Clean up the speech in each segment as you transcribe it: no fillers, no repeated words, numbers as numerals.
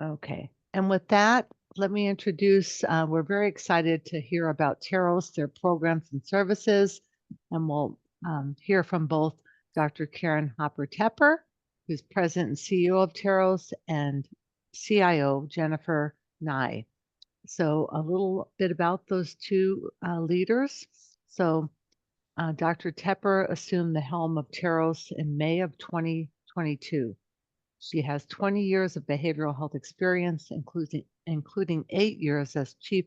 Okay. And with that, let me introduce, we're very excited to hear about Terros, their programs and services, and we'll hear from both Dr. Karen Hopper-Tepper, who's President and CEO of Terros, and CIO Jennifer Nye. So a little bit about those two leaders. So Dr. Tepper assumed the helm of Terros in May of 2022. She has 20 years of behavioral health experience, including 8 years as Chief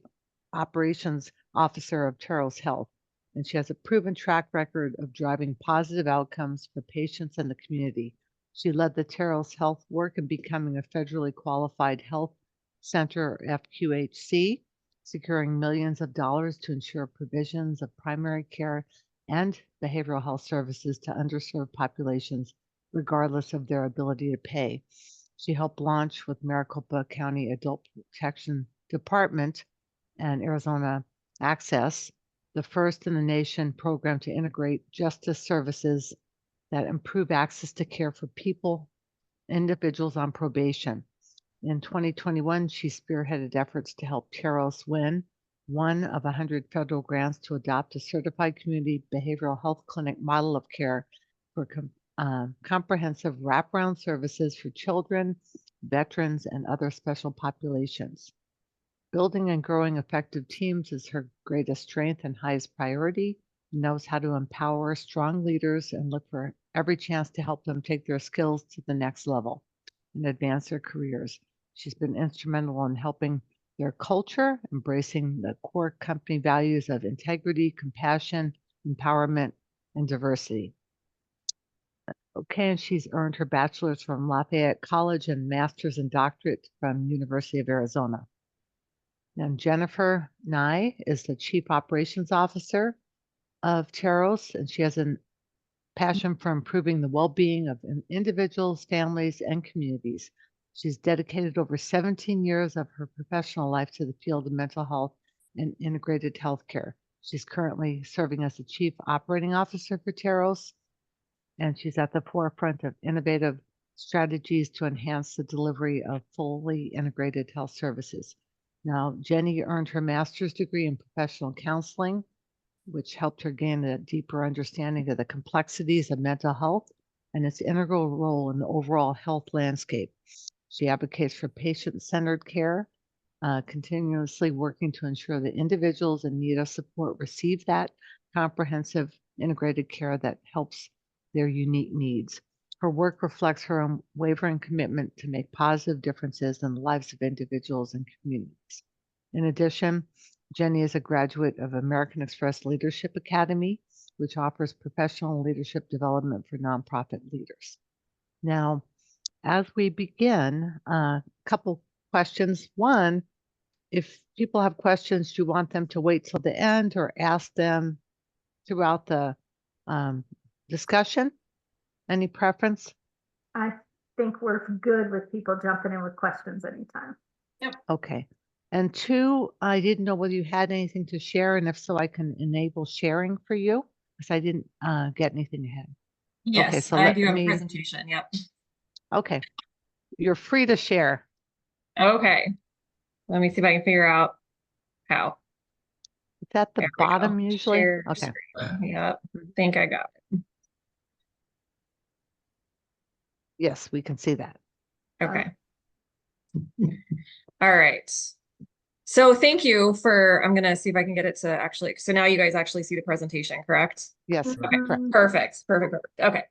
Operations Officer of Terros Health. And she has a proven track record of driving positive outcomes for patients and the community. She led the Terros Health work in becoming a federally qualified health center, FQHC, securing millions of dollars to ensure provisions of primary care and behavioral health services to underserved populations regardless of their ability to pay. She helped launch with Maricopa County Adult Protection Department and Arizona Access, the first in the nation program to integrate justice services that improve access to care for individuals on probation. In 2021, she spearheaded efforts to help Terros win one of 100 federal grants to adopt a certified community behavioral health clinic model of care for comprehensive wraparound services for children, veterans, and other special populations. Building and growing effective teams is her greatest strength and highest priority. Knows how to empower strong leaders and look for every chance to help them take their skills to the next level and advance their careers. She's been instrumental in helping their culture, embracing the core company values of integrity, compassion, empowerment, and diversity. Okay, and she's earned her bachelor's from Lafayette College and master's and doctorate from University of Arizona. And Jennifer Nye is the Chief Operations Officer of Terros, and she has a passion for improving the well-being of individuals, families, and communities. She's dedicated over 17 years of her professional life to the field of mental health and integrated healthcare. She's currently serving as the Chief Operating Officer for Terros, and she's at the forefront of innovative strategies to enhance the delivery of fully integrated health services. Now, Jenny earned her master's degree in professional counseling, which helped her gain a deeper understanding of the complexities of mental health and its integral role in the overall health landscape. She advocates for patient-centered care, continuously working to ensure that individuals in need of support receive that comprehensive integrated care that helps their unique needs. Her work reflects her unwavering commitment to make positive differences in the lives of individuals and communities. In addition, Jenny is a graduate of American Express Leadership Academy, which offers professional leadership development for nonprofit leaders. Now, as we begin, a couple questions. One, if people have questions, do you want them to wait till the end or ask them throughout the discussion? Any preference? I think we're good with people jumping in with questions anytime. Yep. Okay. And two, I didn't know whether you had anything to share, and if so, I can enable sharing for you, because I didn't get anything ahead. Yes, okay, so I do have a presentation. Yep. Okay. You're free to share. Okay. Let me see if I can figure out how. It's at the bottom usually. Share okay. Screen. Yep. I think I got it. Yes, we can see that. Okay. All right. So thank you for, I'm going to see if I can get it to actually, so now you guys actually see the presentation, correct? Yes. Okay. Perfect. Okay.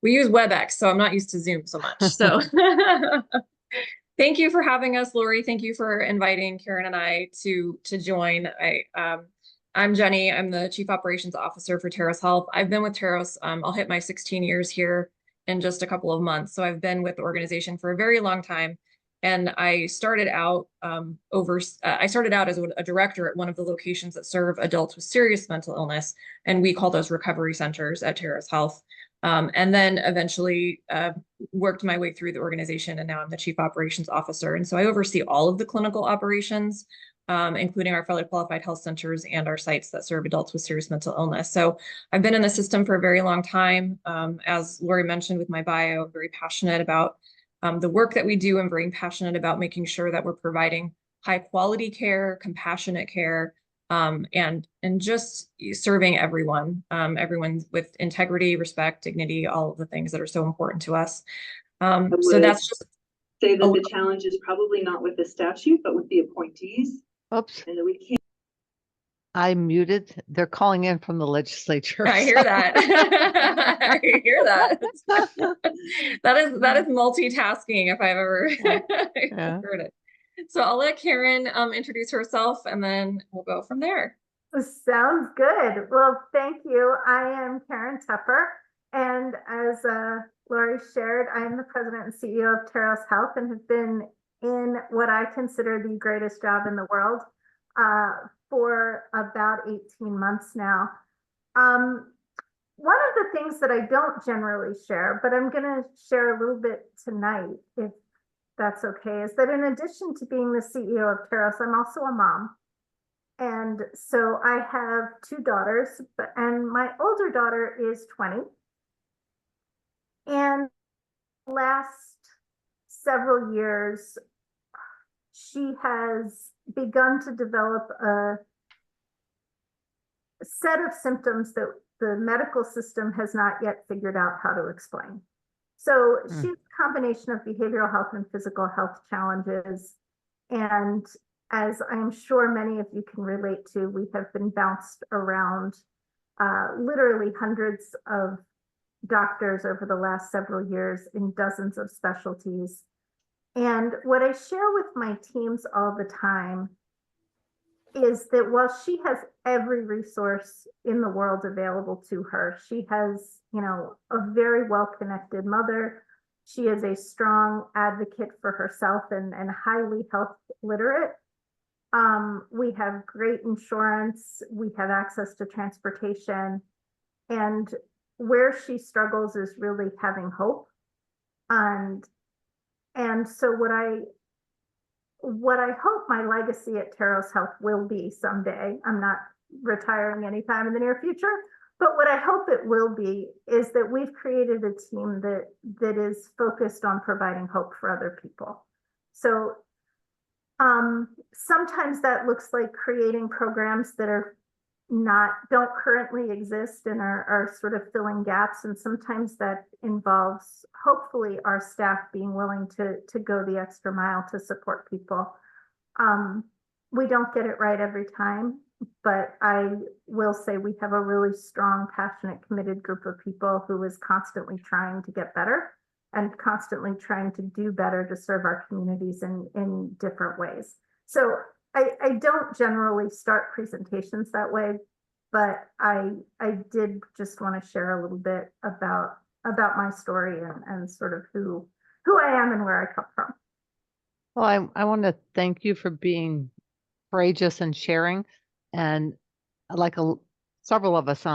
We use WebEx, so I'm not used to Zoom so much. So thank you for having us, Lori. Thank you for inviting Karen and I to join. I'm Jenny. I'm the Chief Operations Officer for Terros Health. I've been with Terros. I'll hit my 16 years here in just a couple of months. So I've been with the organization for a very long time. And I started out as a director at one of the locations that serve adults with serious mental illness, and we call those recovery centers at Terros Health. And then eventually worked my way through the organization, and now I'm the Chief Operations Officer. And so I oversee all of the clinical operations, including our federally qualified health centers and our sites that serve adults with serious mental illness. So I've been in the system for a very long time. As Lori mentioned with my bio, I'm very passionate about the work that we do. I'm very passionate about making sure that we're providing high quality care, compassionate care, and just serving everyone, everyone with integrity, respect, dignity, all of the things that are so important to us. So that's just say that the challenge is probably not with the statute, but with the appointees, Oops, and that we can't. I muted. They're calling in from the legislature. I hear that. I hear that. That is multitasking if I've ever Yeah. heard it. So I'll let Karen introduce herself, and then we'll go from there. Sounds good. Well, thank you. I am Karen Tepper, and as Lori shared, I am the president and CEO of Terros Health and have been in what I consider the greatest job in the world for about 18 months now. One of the things that I don't generally share, but I'm going to share a little bit tonight, if that's okay, is that in addition to being the CEO of Terros, I'm also a mom. And so I have 2 daughters, and my older daughter is 20. And last several years, she has begun to develop a set of symptoms that the medical system has not yet figured out how to explain. So she's a combination of behavioral health and physical health challenges. And as I'm sure many of you can relate to, we have been bounced around literally hundreds of doctors over the last several years in dozens of specialties. And what I share with my teams all the time is that while she has every resource in the world available to her, she has, a very well-connected mother. She is a strong advocate for herself and highly health literate. We have great insurance. We have access to transportation. And where she struggles is really having hope. And so what I hope my legacy at Terros Health will be someday, I'm not retiring anytime in the near future, but what I hope it will be is that we've created a team that is focused on providing hope for other people. So sometimes that looks like creating programs that don't currently exist and are sort of filling gaps. And sometimes that involves, hopefully, our staff being willing to go the extra mile to support people. We don't get it right every time, but I will say we have a really strong, passionate, committed group of people who is constantly trying to get better and constantly trying to do better to serve our communities in different ways. So I don't generally start presentations that way, but I did just want to share a little bit about my story and sort of who I am and where I come from. Well, I want to thank you for being courageous and sharing. And like several of us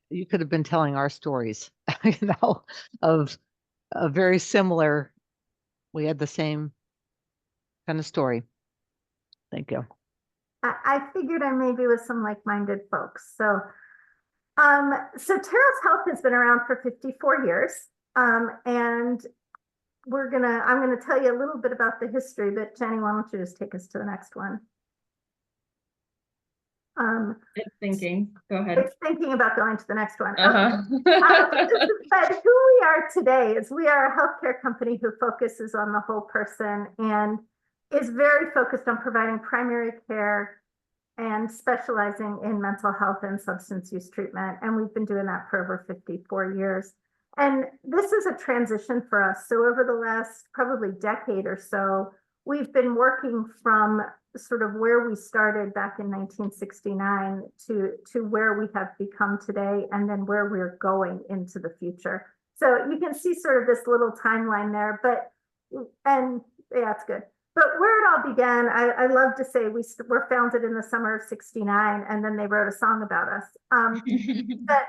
you could have been telling our stories, of a very similar, we had the same kind of story. Thank you. I figured I may be with some like-minded folks. So Terros Health has been around for 54 years. And I'm gonna tell you a little bit about the history, but Jenny, why don't you just take us to the next one? It's thinking. Go ahead. It's thinking about going to the next one. Uh-huh. But who we are today is we are a healthcare company who focuses on the whole person and is very focused on providing primary care and specializing in mental health and substance use treatment. And we've been doing that for over 54 years. And this is a transition for us. So over the last probably decade or so, we've been working from sort of where we started back in 1969 to where we have become today, and then where we're going into the future. So you can see sort of this little timeline there, and yeah, it's good. But where it all began, I love to say we were founded in the summer of '69, and then they wrote a song about us. But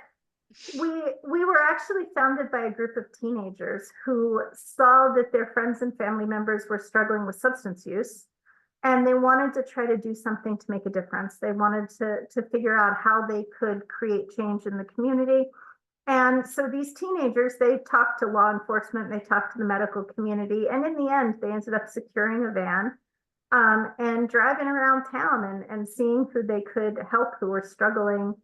we were actually founded by a group of teenagers who saw that their friends and family members were struggling with substance use, and they wanted to try to do something to make a difference. They wanted to figure out how they could create change in the community. And so these teenagers, they talked to law enforcement, they talked to the medical community, and in the end, they ended up securing a van and driving around town and seeing who they could help who were struggling,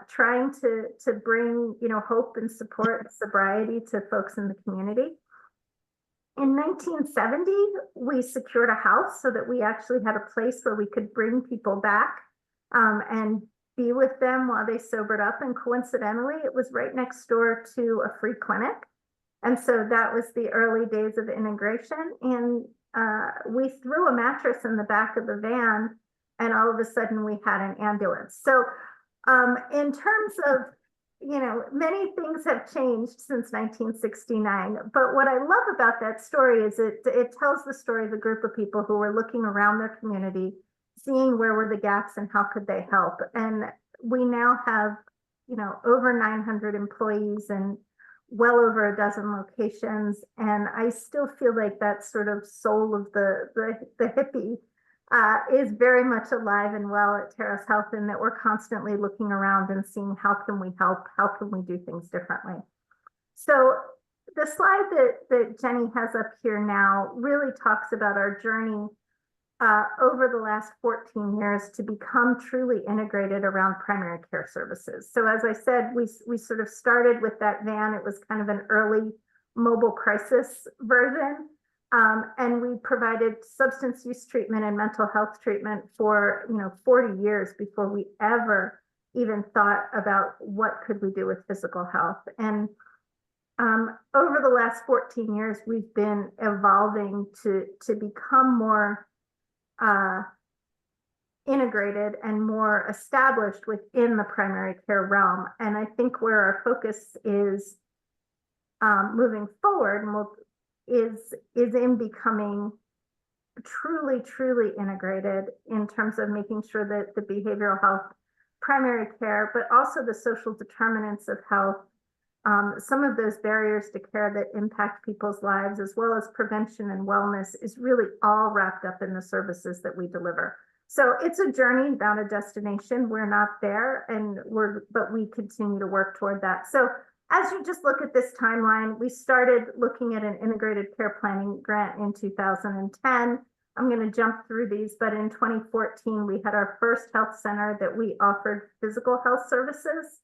trying to bring, you know, hope and support and sobriety to folks in the community. In 1970, we secured a house so that we actually had a place where we could bring people back and be with them while they sobered up. And coincidentally, it was right next door to a free clinic. And so that was the early days of integration. And we threw a mattress in the back of the van, and all of a sudden we had an ambulance. So in terms of, you know, many things have changed since 1969. But what I love about that story is it tells the story of a group of people who were looking around their community, seeing where were the gaps and how could they help. And we now have, you know, over 900 employees and well over a dozen locations. And I still feel like that sort of soul of the hippie is very much alive and well at Terros Health, and that we're constantly looking around and seeing how can we help, how can we do things differently. So the slide that Jenny has up here now really talks about our journey over the last 14 years to become truly integrated around primary care services. So as I said, we sort of started with that van. It was kind of an early mobile crisis version. And we provided substance use treatment and mental health treatment for, you know, 40 years before we ever even thought about what could we do with physical health. And over the last 14 years, we've been evolving to become more integrated and more established within the primary care realm. And I think where our focus is moving forward is in becoming truly integrated in terms of making sure that the behavioral health, primary care, but also the social determinants of health, some of those barriers to care that impact people's lives, as well as prevention and wellness, is really all wrapped up in the services that we deliver. So it's a journey, not a destination. We're not there, but we continue to work toward that. So as you just look at this timeline, we started looking at an integrated care planning grant in 2010. I'm going to jump through these, but in 2014, we had our first health center that we offered physical health services.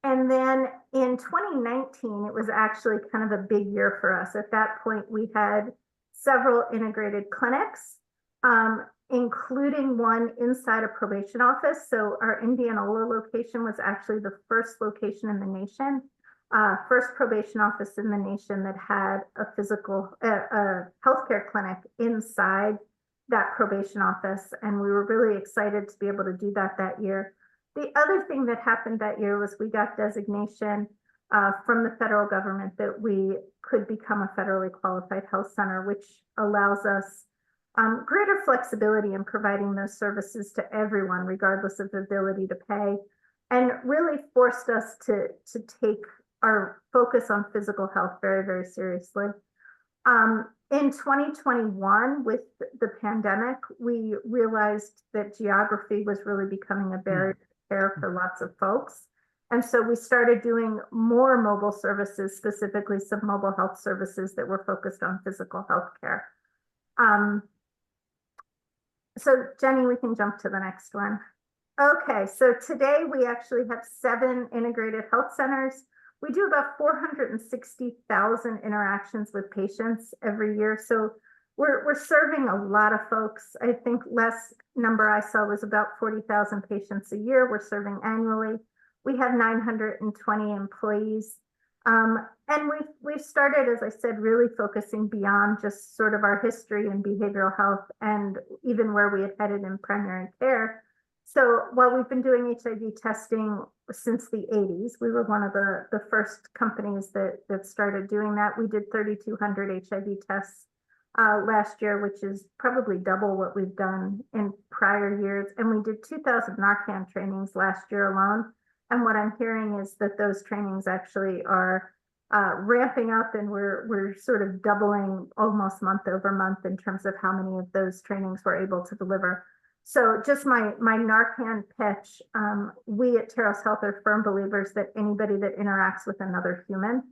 And then in 2019, it was actually kind of a big year for us. At that point, we had several integrated clinics, including one inside a probation office. So our Indianola location was actually the first location in the nation, first probation office in the nation that had a healthcare clinic inside that probation office. And we were really excited to be able to do that year. The other thing that happened that year was we got designation from the federal government that we could become a federally qualified health center, which allows us greater flexibility in providing those services to everyone, regardless of the ability to pay, and really forced us to take our focus on physical health very seriously. In 2021, with the pandemic, we realized that geography was really becoming a barrier to care for lots of folks. And so we started doing more mobile services, specifically some mobile health services that were focused on physical health care. So Jenny, we can jump to the next one. Okay, so today we actually have 7 integrated health centers. We do about 460,000 interactions with patients every year. So we're serving a lot of folks. I think last number I saw was about 40,000 patients a year we're serving annually. We have 920 employees. And we've started, as I said, really focusing beyond just sort of our history in behavioral health and even where we had headed in primary care. So while we've been doing HIV testing since the 80s, we were one of the first companies that started doing that. We did 3,200 HIV tests last year, which is probably double what we've done in prior years. And we did 2,000 Narcan trainings last year alone. And what I'm hearing is that those trainings actually are ramping up, and we're sort of doubling almost month over month in terms of how many of those trainings we're able to deliver. So just my Narcan pitch, we at Terros Health are firm believers that anybody that interacts with another human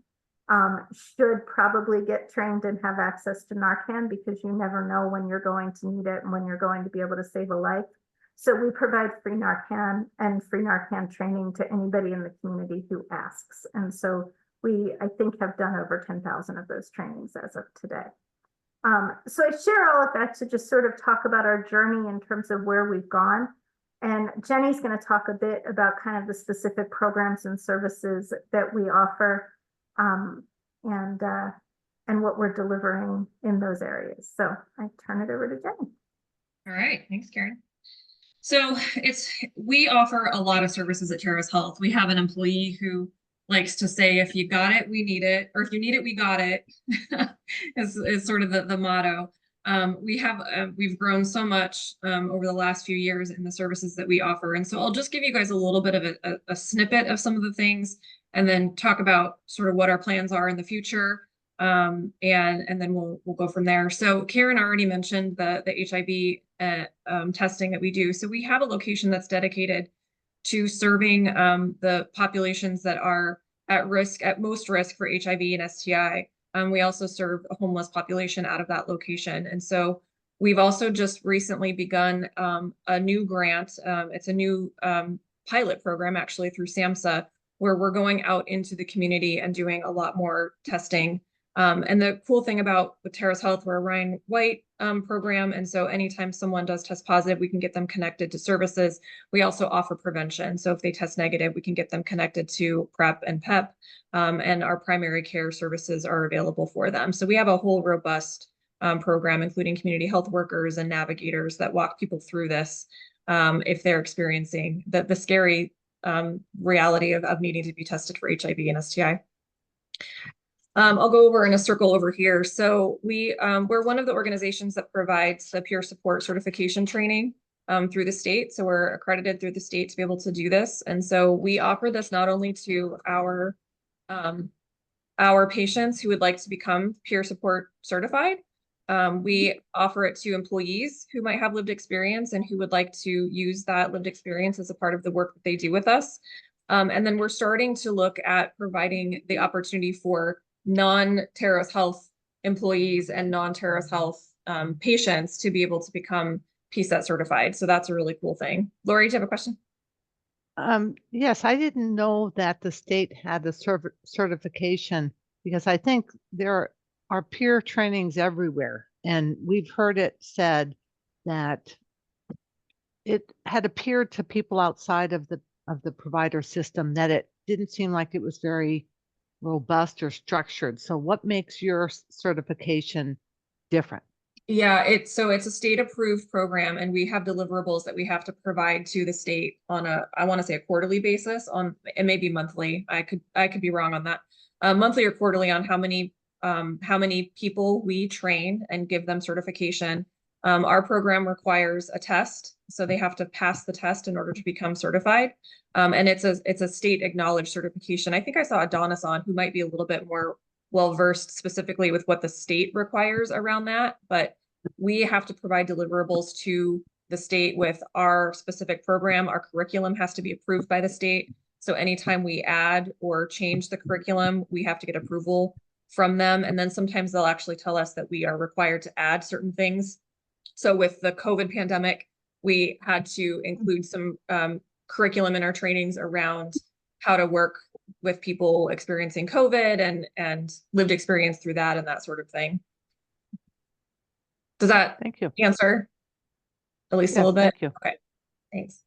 should probably get trained and have access to Narcan, because you never know when you're going to need it and when you're going to be able to save a life. So we provide free Narcan and free Narcan training to anybody in the community who asks. And so we, I think, have done over 10,000 of those trainings as of today. So I share all of that to just sort of talk about our journey in terms of where we've gone. And Jenny's going to talk a bit about kind of the specific programs and services that we offer, and what we're delivering in those areas. So I turn it over to Jenny. All right, thanks, Karen. So we offer a lot of services at Terros Health. We have an employee who likes to say, if you got it, we need it, or if you need it, we got it, is sort of the motto. We've grown so much over the last few years in the services that we offer. And so I'll just give you guys a little bit of a snippet of some of the things, and then talk about sort of what our plans are in the future. And then we'll go from there. So Karen already mentioned the HIV testing that we do. So we have a location that's dedicated to serving the populations that are at most risk for HIV and STI. We also serve a homeless population out of that location. And so we've also just recently begun a new grant. It's a new pilot program, actually, through SAMHSA, where we're going out into the community and doing a lot more testing. And the cool thing about with Terros Health, we're a Ryan White program. And so anytime someone does test positive, we can get them connected to services. We also offer prevention. So if they test negative, we can get them connected to PrEP and PEP. And our primary care services are available for them. So we have a whole robust program, including community health workers and navigators that walk people through this if they're experiencing the scary reality of needing to be tested for HIV and STI. I'll go over in a circle over here. So we're one of the organizations that provides the peer support certification training through the state. So we're accredited through the state to be able to do this. And so we offer this not only to our patients who would like to become peer support certified. We offer it to employees who might have lived experience and who would like to use that lived experience as a part of the work that they do with us. And then we're starting to look at providing the opportunity for non-Terros Health employees and non-Terros Health patients to be able to become PSET certified. So that's a really cool thing. Lori, do you have a question? Yes, I didn't know that the state had the certification, because I think there are peer trainings everywhere. And we've heard it said that it had appeared to people outside of the provider system that it didn't seem like it was very robust or structured. So what makes your certification different? Yeah, it's a state approved program, and we have deliverables that we have to provide to the state on I want to say a quarterly basis. It may be monthly. I could be wrong on that. Monthly or quarterly on how many people we train and give them certification. Our program requires a test, so they have to pass the test in order to become certified. And it's a state acknowledged certification. I think I saw Adonis on, who might be a little bit more well-versed specifically with what the state requires around that, but we have to provide deliverables to the state with our specific program. Our curriculum has to be approved by the state. So anytime we add or change the curriculum, we have to get approval from them. And then sometimes they'll actually tell us that we are required to add certain things. So with the COVID pandemic, we had to include some curriculum in our trainings around how to work with people experiencing COVID and lived experience through that and that sort of thing. Does that Thank you. answer at least a little bit? Thank you. Okay, thanks.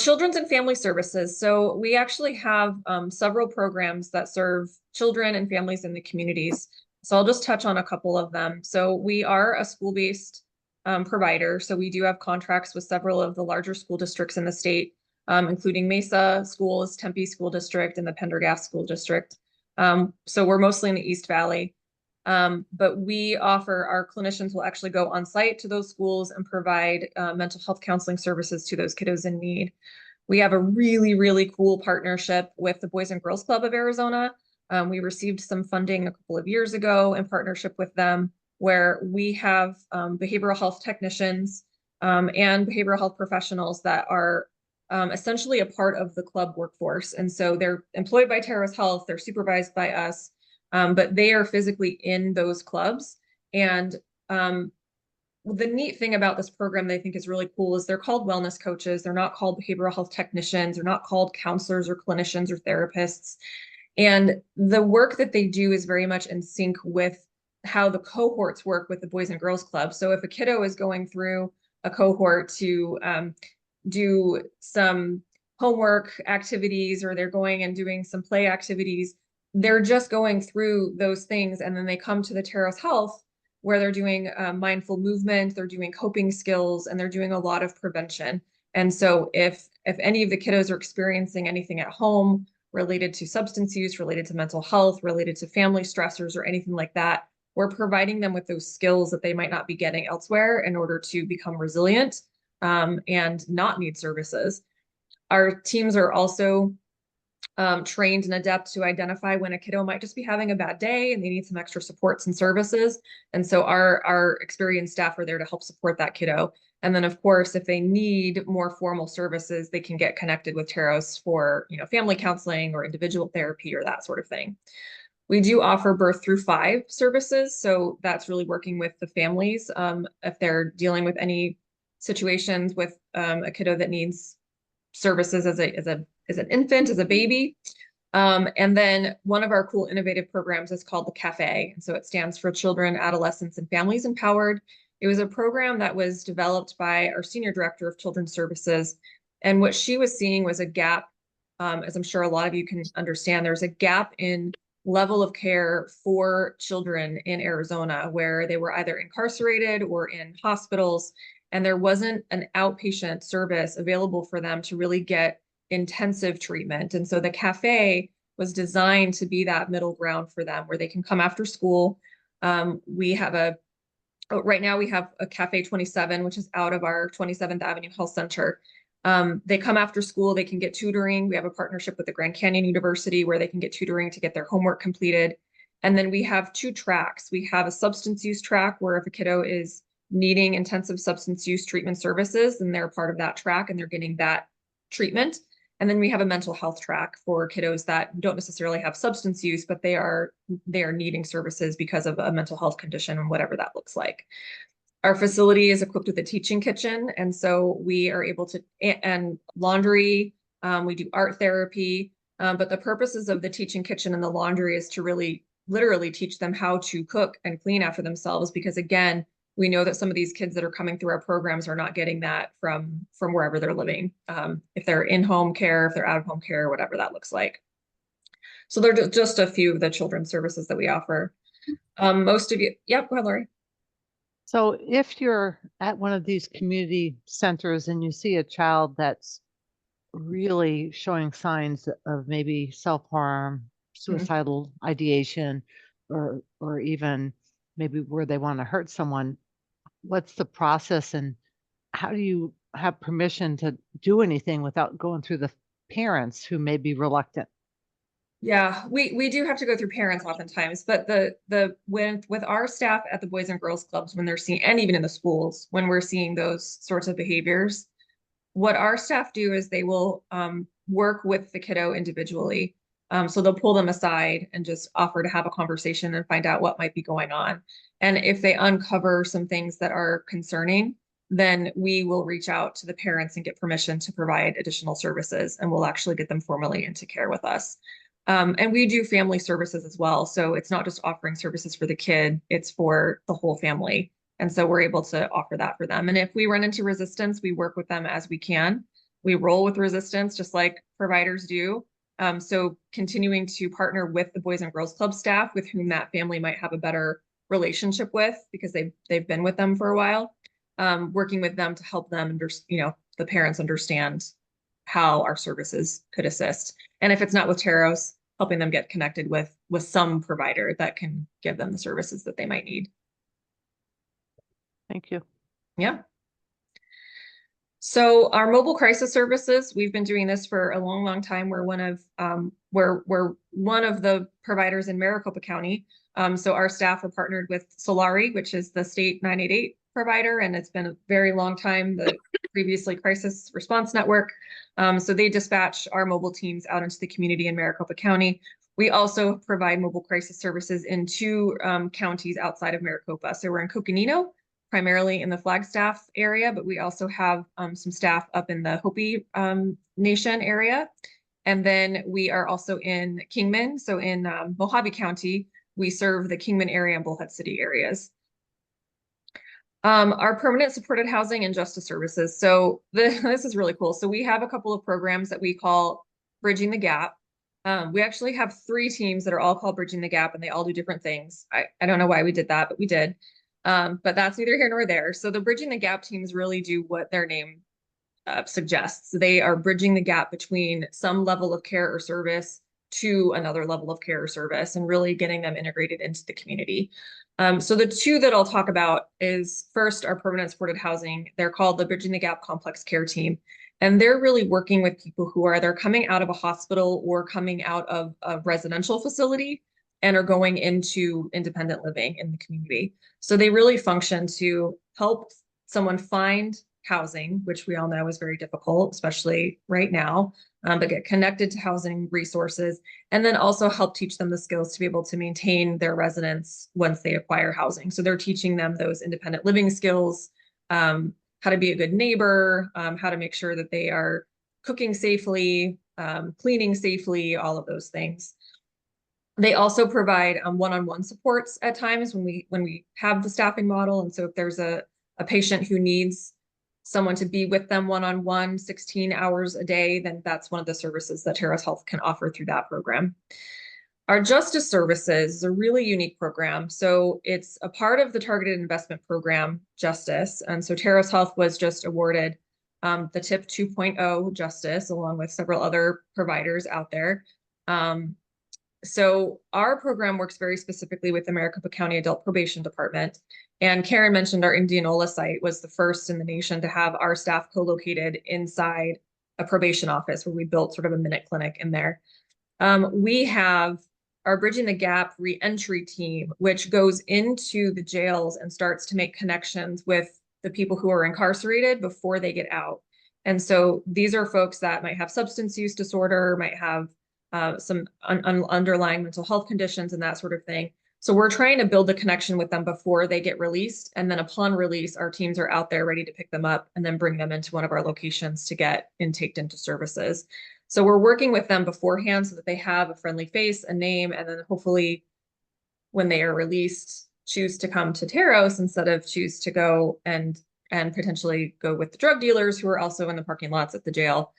Children's and family services. So we actually have several programs that serve children and families in the communities. So I'll just touch on a couple of them. So we are a school-based provider. So we do have contracts with several of the larger school districts in the state, including Mesa Schools, Tempe School District, and the Pendergast School District. So we're mostly in the East Valley. But we offer, our clinicians will actually go on site to those schools and provide mental health counseling services to those kiddos in need. We have a really, really cool partnership with the Boys and Girls Club of Arizona. We received some funding a couple of years ago in partnership with them, where we have behavioral health technicians and behavioral health professionals that are essentially a part of the club workforce. And so they're employed by Terros Health, they're supervised by us, but they are physically in those clubs. And the neat thing about this program that I think is really cool is they're called wellness coaches. They're not called behavioral health technicians. They're not called counselors or clinicians or therapists. And the work that they do is very much in sync with how the cohorts work with the Boys and Girls Club. So if a kiddo is going through a cohort to do some homework activities, or they're going and doing some play activities, they're just going through those things. And then they come to the Terros Health where they're doing mindful movement, they're doing coping skills, and they're doing a lot of prevention. And so if any of the kiddos are experiencing anything at home related to substance use, related to mental health, related to family stressors or anything like that, we're providing them with those skills that they might not be getting elsewhere in order to become resilient and not need services. Our teams are also trained and adept to identify when a kiddo might just be having a bad day and they need some extra supports and services. And so our experienced staff are there to help support that kiddo. And then of course, if they need more formal services, they can get connected with Terros for, family counseling or individual therapy or that sort of thing. We do offer birth through 5 services. So that's really working with the families if they're dealing with any situations with a kiddo that needs services as an infant, as a baby. And then one of our cool innovative programs is called the Cafe. And so it stands for Children, Adolescents, and Families Empowered. It was a program that was developed by our Senior Director of Children's Services. And what she was seeing was a gap, as I'm sure a lot of you can understand, there's a gap in level of care for children in Arizona where they were either incarcerated or in hospitals, and there wasn't an outpatient service available for them to really get intensive treatment. And so the Cafe was designed to be that middle ground for them where they can come after school. Right now we have a Cafe 27, which is out of our 27th Avenue Health Center. They come after school, they can get tutoring. We have a partnership with the Grand Canyon University where they can get tutoring to get their homework completed. And then we have 2 tracks. We have a substance use track where if a kiddo is needing intensive substance use treatment services, then they're part of that track and they're getting that treatment. And then we have a mental health track for kiddos that don't necessarily have substance use, but they are needing services because of a mental health condition and whatever that looks like. Our facility is equipped with a teaching kitchen. And so we are able to, and laundry, we do art therapy, but the purposes of the teaching kitchen and the laundry is to really literally teach them how to cook and clean after themselves. Because again, we know that some of these kids that are coming through our programs are not getting that from wherever they're living. If they're in home care, if they're out of home care, whatever that looks like. So they're just a few of the children's services that we offer. Most of you, yep, go ahead, Lori. So if you're at one of these community centers and you see a child that's really showing signs of maybe self-harm, suicidal ideation, or even maybe where they want to hurt someone, what's the process and how do you have permission to do anything without going through the parents who may be reluctant? Yeah, we do have to go through parents oftentimes, but with our staff at the Boys and Girls Clubs, when they're seeing, and even in the schools, when we're seeing those sorts of behaviors, what our staff do is they will work with the kiddo individually. So they'll pull them aside and just offer to have a conversation and find out what might be going on. And if they uncover some things that are concerning, then we will reach out to the parents and get permission to provide additional services, and we'll actually get them formally into care with us. And we do family services as well. So it's not just offering services for the kid, it's for the whole family. And so we're able to offer that for them. And if we run into resistance, we work with them as we can. We roll with resistance, just like providers do. So continuing to partner with the Boys and Girls Club staff with whom that family might have a better relationship with because they've been with them for a while, working with them to help them, the parents understand how our services could assist. And if it's not with Terros, helping them get connected with some provider that can give them the services that they might need. Thank you. Yeah. So our mobile crisis services, we've been doing this for a long, long time. We're one of the providers in Maricopa County. So our staff are partnered with Solari, which is the state 988 provider, and it's been a very long time, the previously crisis response network. So they dispatch our mobile teams out into the community in Maricopa County. We also provide mobile crisis services in two counties outside of Maricopa. So we're in Coconino, primarily in the Flagstaff area, but we also have some staff up in the Hopi Nation area. And then we are also in Kingman. So in Mojave County, we serve the Kingman area and Bullhead City areas. Our permanent supported housing and justice services. So this is really cool. So we have a couple of programs that we call Bridging the Gap. We actually have 3 teams that are all called Bridging the Gap, and they all do different things. I don't know why we did that, but we did. But that's neither here nor there. So the Bridging the Gap teams really do what their name suggests. They are bridging the gap between some level of care or service to another level of care or service, and really getting them integrated into the community. So the 2 that I'll talk about is first our permanent supported housing. They're called the Bridging the Gap Complex Care Team. And they're really working with people who are either coming out of a hospital or coming out of a residential facility and are going into independent living in the community. So they really function to help someone find housing, which we all know is very difficult, especially right now, but get connected to housing resources, and then also help teach them the skills to be able to maintain their residence once they acquire housing. So they're teaching them those independent living skills, how to be a good neighbor, how to make sure that they are cooking safely, cleaning safely, all of those things. They also provide one-on-one supports at times when we have the staffing model. And so if there's a patient who needs someone to be with them one-on-one 16 hours a day, then that's one of the services that Terros Health can offer through that program. Our justice services is a really unique program. So it's a part of the targeted investment program, Justice. And so Terros Health was just awarded the TIP 2.0 Justice, along with several other providers out there. So our program works very specifically with the Maricopa County Adult Probation Department. And Karen mentioned our Indianola site was the first in the nation to have our staff co-located inside a probation office, where we built sort of a minute clinic in there. We have our Bridging the Gap reentry team, which goes into the jails and starts to make connections with the people who are incarcerated before they get out. And so these are folks that might have substance use disorder, might have some underlying mental health conditions and that sort of thing. So we're trying to build a connection with them before they get released. And then upon release, our teams are out there ready to pick them up and then bring them into one of our locations to get intaked into services. So we're working with them beforehand so that they have a friendly face, a name, and then hopefully when they are released, choose to come to Terros instead of choose to go and potentially go with the drug dealers who are also in the parking lots at the jail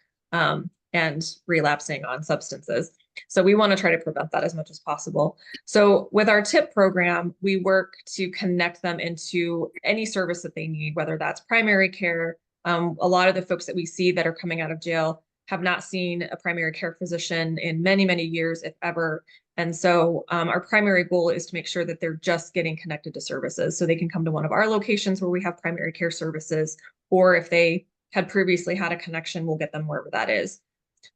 and relapsing on substances. So we want to try to prevent that as much as possible. So with our TIP program, we work to connect them into any service that they need, whether that's primary care. A lot of the folks that we see that are coming out of jail have not seen a primary care physician in many, many years, if ever. And so our primary goal is to make sure that they're just getting connected to services. So they can come to one of our locations where we have primary care services, or if they had previously had a connection, we'll get them wherever that is.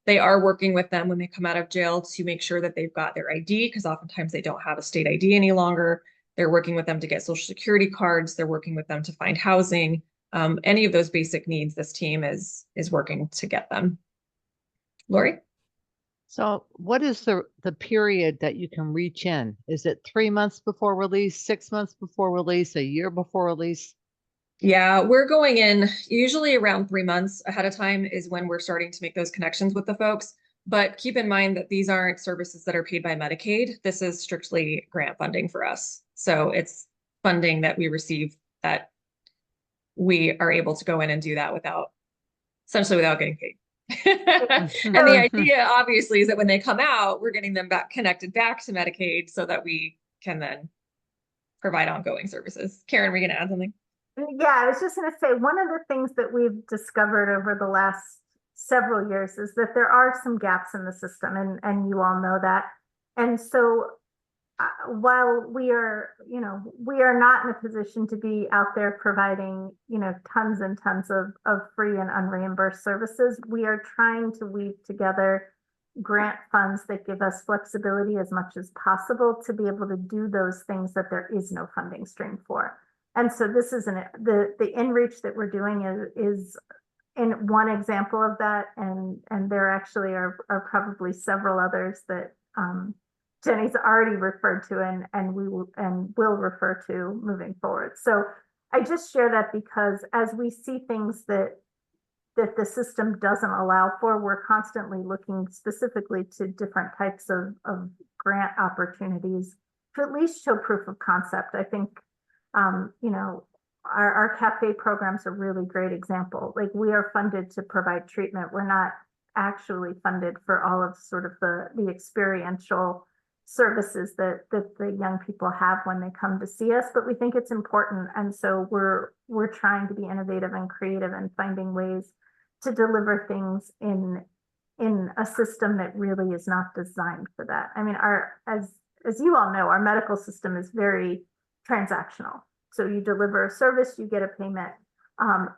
They are working with them when they come out of jail to make sure that they've got their ID, because oftentimes they don't have a state ID any longer. They're working with them to get Social Security cards. They're working with them to find housing. Any of those basic needs, this team is working to get them. Lori? So what is the period that you can reach in? Is it 3 months before release, 6 months before release, a year before release? Yeah, we're going in usually around 3 months ahead of time is when we're starting to make those connections with the folks. But keep in mind that these aren't services that are paid by Medicaid. This is strictly grant funding for us. So it's funding that we receive that we are able to go in and do that essentially without getting paid. And the idea obviously is that when they come out, we're getting them connected back to Medicaid so that we can then provide ongoing services. Karen, were you going to add something? Yeah, I was just going to say, one of the things that we've discovered over the last several years is that there are some gaps in the system, and you all know that. And so while we are not in a position to be out there providing, tons and tons of free and unreimbursed services, we are trying to weave together grant funds that give us flexibility as much as possible to be able to do those things that there is no funding stream for. And so this is the inReach that we're doing is in one example of that, and there actually are probably several others that Jenny's already referred to and will refer to moving forward. So I just share that because as we see things that the system doesn't allow for, we're constantly looking specifically to different types of grant opportunities to at least show proof of concept. I think, you know, our cafe programs are a really great example. Like, we are funded to provide treatment. We're not actually funded for all of sort of the experiential services that the young people have when they come to see us, but we think it's important. And so we're trying to be innovative and creative and finding ways to deliver things in a system that really is not designed for that. I mean, as you all know, our medical system is very transactional. So you deliver a service, you get a payment,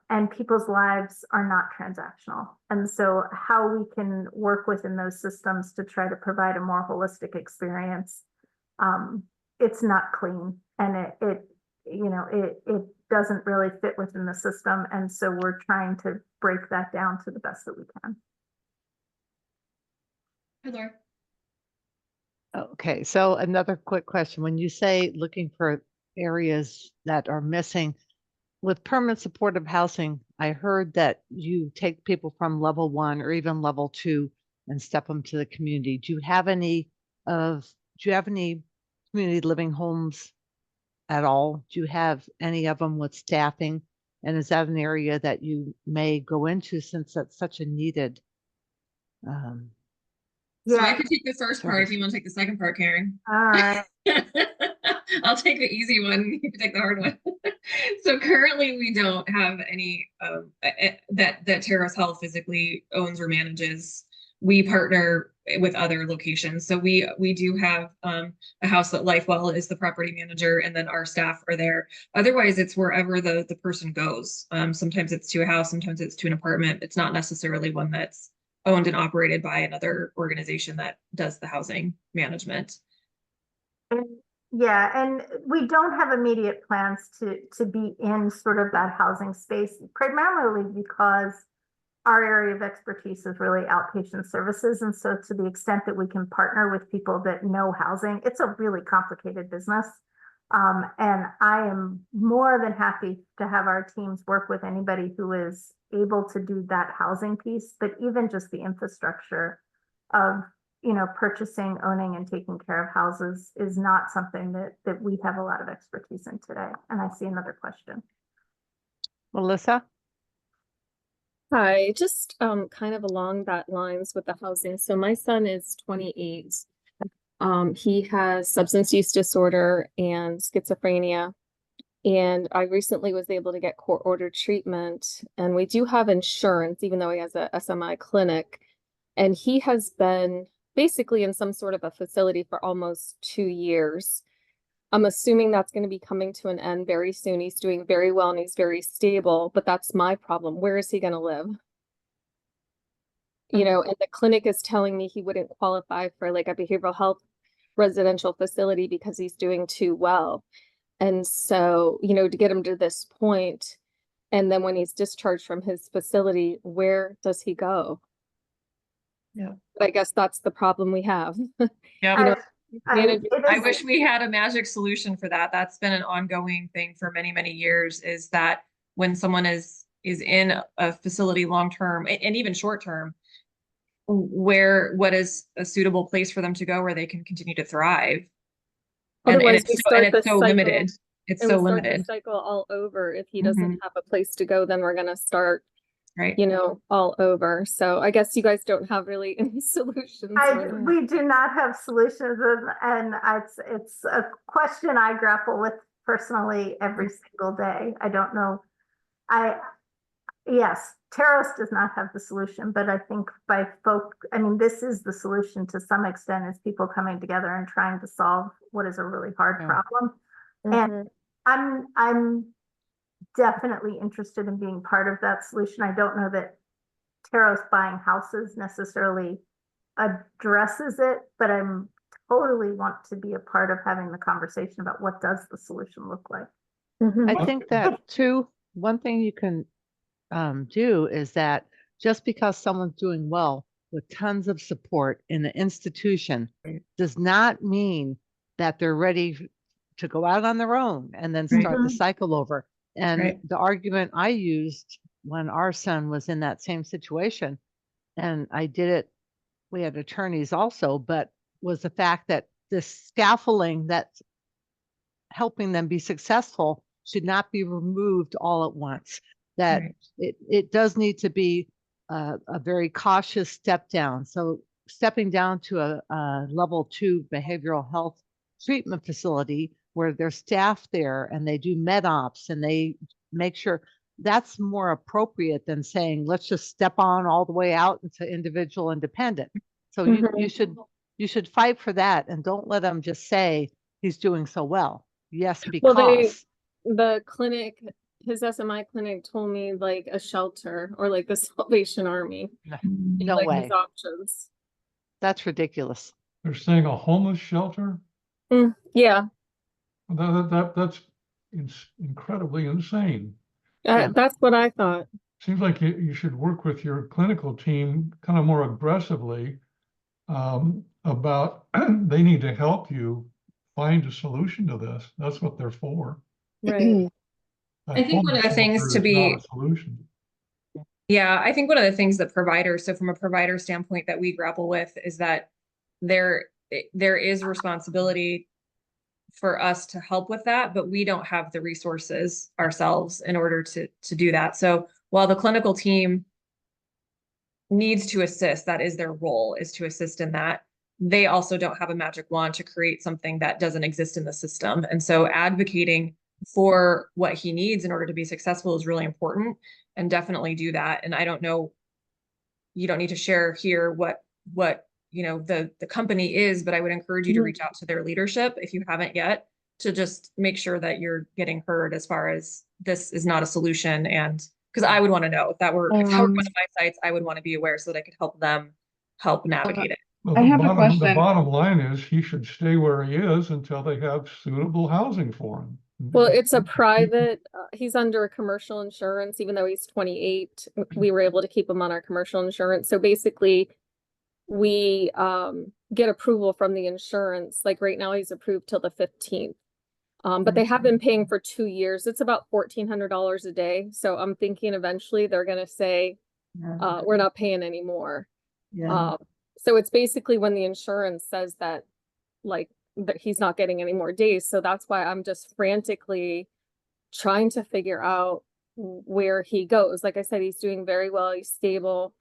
and people's lives are not transactional. And so how we can work within those systems to try to provide a more holistic experience, it's not clean, and it doesn't really fit within the system. And so we're trying to break that down to the best that we can. Hi, Laura. Okay, so another quick question. When you say looking for areas that are missing with permanent supportive housing, I heard that you take people from level 1 or even level 2 and step them to the community. Do you have any community living homes at all? Do you have any of them with staffing? And is that an area that you may go into, since that's such a needed So I could take the first part service. if you want to take the second part, Karen. All right. I'll take the easy one. You can take the hard one. So currently we don't have any that Terros Health physically owns or manages. We partner with other locations. So we do have a house that LifeWell is the property manager, and then our staff are there. Otherwise, it's wherever the person goes. Sometimes it's to a house, sometimes it's to an apartment. It's not necessarily one that's owned and operated by another organization that does the housing management. Yeah, and we don't have immediate plans to be in sort of that housing space, primarily because our area of expertise is really outpatient services. And so to the extent that we can partner with people that know housing, it's a really complicated business. And I am more than happy to have our teams work with anybody who is able to do that housing piece, but even just the infrastructure of, you know, purchasing, owning, and taking care of houses is not something that we have a lot of expertise in today. And I see another question. Melissa? Hi, just kind of along that lines with the housing. So my son is 28. He has substance use disorder and schizophrenia. And I recently was able to get court-ordered treatment. And we do have insurance, even though he has a SMI clinic. And he has been basically in some sort of a facility for almost 2 years. I'm assuming that's going to be coming to an end very soon. He's doing very well and he's very stable, but that's my problem. Where is he going to live? You know, and the clinic is telling me he wouldn't qualify for like a behavioral health residential facility because he's doing too well. And so, you know, to get him to this point, and then when he's discharged from his facility, where does he go? Yeah. I guess that's the problem we have. Yeah. You know, I wish we had a magic solution for that. That's been an ongoing thing for many, many years, is that when someone is in a facility long-term and even short-term, what is a suitable place for them to go where they can continue to thrive? And it's so limited. It's so limited. The cycle all over. If he doesn't have a place to go, then we're going to start, right, you know, all over. So I guess you guys don't have really any solutions. We do not have solutions, and it's a question I grapple with personally every single day. I don't know. Yes, Terros does not have the solution, but I think I mean, this is the solution to some extent, is people coming together and trying to solve what is a really hard problem. And I'm definitely interested in being part of that solution. I don't know that Terros buying houses necessarily addresses it, but I'm totally want to be a part of having the conversation about what does the solution look like. Mhm. I think that too, one thing you can do is that just because someone's doing well with tons of support in the institution does not mean that they're ready to go out on their own and then start the Mhm. cycle over. And Right. the argument I used when our son was in that same situation, and I did it, we had attorneys also, but was the fact that this scaffolding that's helping them be successful should not be removed all at once. That Right. it does need to be a very cautious step down. So stepping down to a level 2 behavioral health treatment facility where there's staff there and they do med ops and they make sure that's more appropriate than saying let's just step on all the way out into individual independent. So Mhm. you should fight for that and don't let them just say he's doing so well. Yes, Well, because the clinic, his SMI clinic told me like a shelter or like the Salvation Army, no like his way. options. That's ridiculous. They're saying a homeless shelter? Yeah, That's incredibly insane. Yeah. that's what I thought. Seems like you should work with your clinical team kind of more aggressively about they need to help you find a solution to this. That's what they're for. Right. A I think one of homeless the things shelter to is be, not a solution. yeah, I think one of the things that providers, so from a provider standpoint that we grapple with is that there is responsibility for us to help with that, but we don't have the resources ourselves in order to do that. So while the clinical team needs to assist, that is their role, is to assist in that. They also don't have a magic wand to create something that doesn't exist in the system. And so advocating for what he needs in order to be successful is really important, and definitely do that. And I don't know, you don't need to share here what the company is, but I would encourage you to reach out to their leadership if you haven't yet, to just make sure that you're getting heard as far as this is not a solution. And because I would want to know if that were one of my sites, I would want to be aware so that I could help them help navigate it. Well, I have a the question. bottom line is he should stay where he is until they have suitable housing for him. Well, it's a private, he's under a commercial insurance, even though he's 28, we were able to keep him on our commercial insurance. So basically we get approval from the insurance. Like right now he's approved till the 15th. But they have been paying for 2 years. It's about $1,400 a day. So I'm thinking eventually they're going to say, we're not paying anymore. Yeah. So it's basically when the insurance says that, like, that he's not getting any more days. So that's why I'm just frantically trying to figure out where he goes. Like I said, he's doing very well. He's stable.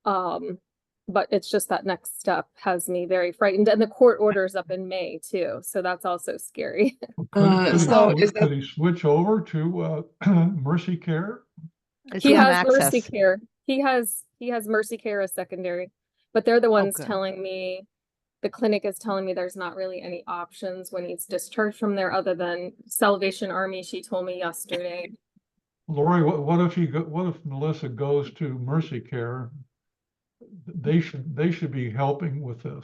But it's just that next step has me very frightened. And the court order's up in May too. So that's also scary. Could he switch over to Mercy Care? Is He he on has Mercy access? Care. He has Mercy Care as secondary, but they're the ones good. telling me, the clinic is telling me there's not really any options when he's discharged from there other than Salvation Army, she told me yesterday. Lori, what if Melissa goes to Mercy Care? They should be helping with this.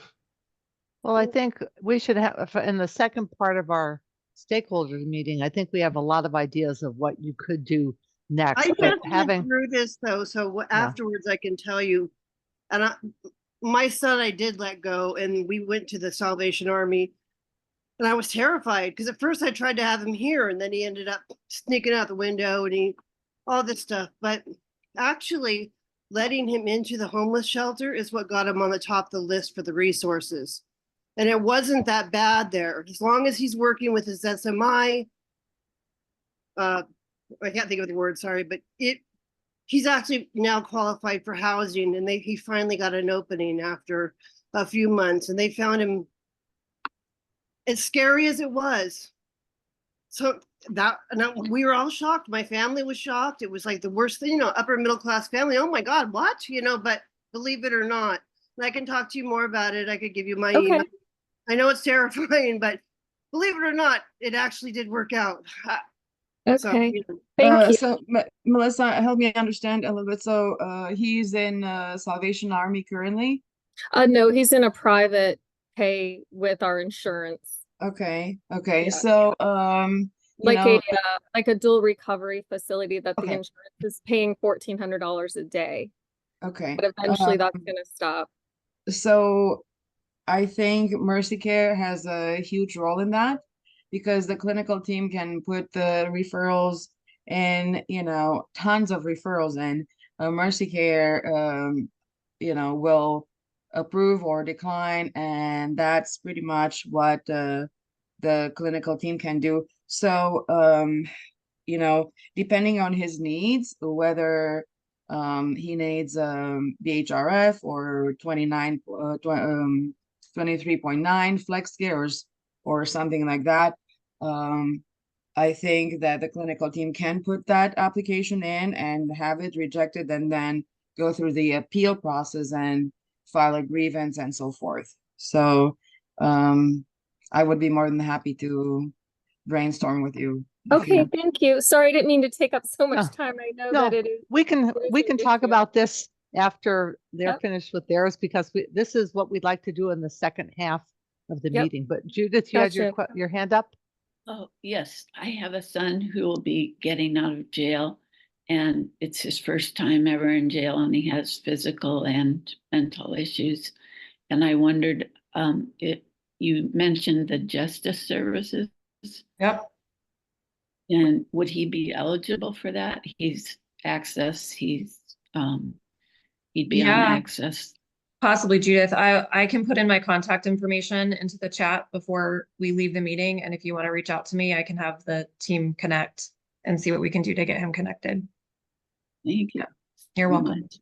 Well, I think we should have, in the second part of our stakeholders meeting, I think we have a lot of ideas of what you could do next. I But just went through this though, so afterwards I can tell you. And my son, I did let go, and we went to the Salvation Army, and I was terrified because at first I tried to have him here, and then he ended up sneaking out the window and all this stuff. But actually, letting him into the homeless shelter is what got him on the top of the list for the resources. And it wasn't that bad there. As long as he's working with his SMI, I can't think of the word, sorry, but he's actually now qualified for housing, and he finally got an opening after a few months, and they found him, as scary as it was. So we were all shocked. My family was shocked. It was like the worst thing, upper middle class family. Oh my God, what? But believe it or not, and I can talk to you more about it. I could give you my email. I know it's terrifying, but believe it or not, it actually did work out. Okay, So, thank you. So Melissa, help me understand a little bit. So he's in Salvation Army currently? No, he's in a private pay with our insurance. Okay. Yeah. So like know, like a dual recovery facility that the Okay. insurance is paying $1,400 a day, okay. but eventually that's gonna stop. So I think Mercy Care has a huge role in that because the clinical team can put the referrals and, tons of referrals in. Mercy Care, will approve or decline, and that's pretty much what the clinical team can do. So, depending on his needs, whether he needs BHRF or 23.9 flex gears or something like that. I think that the clinical team can put that application in and have it rejected and then go through the appeal process and file a grievance and so forth. So I would be more than happy to brainstorm with you. Okay, thank you. Sorry, I didn't mean to take up so much No, time. I know No, that it is. we can it is an talk issue. about this after they're Yep. finished with theirs because this is what we'd like to do in the second half of the Yep. meeting. But Judith, you had Gotcha. your hand up? Oh, yes, I have a son who will be getting out of jail, and it's his first time ever in jail, and he has physical and mental issues. And I wondered, you mentioned the justice services, Yep. and would he be eligible for that? He'd be on Yeah. access. Possibly, Judith. I can put in my contact information into the chat before we leave the meeting. And if you want to reach out to me, I can have the team connect and see what we can do to get him connected. Thank you. You're so welcome. much.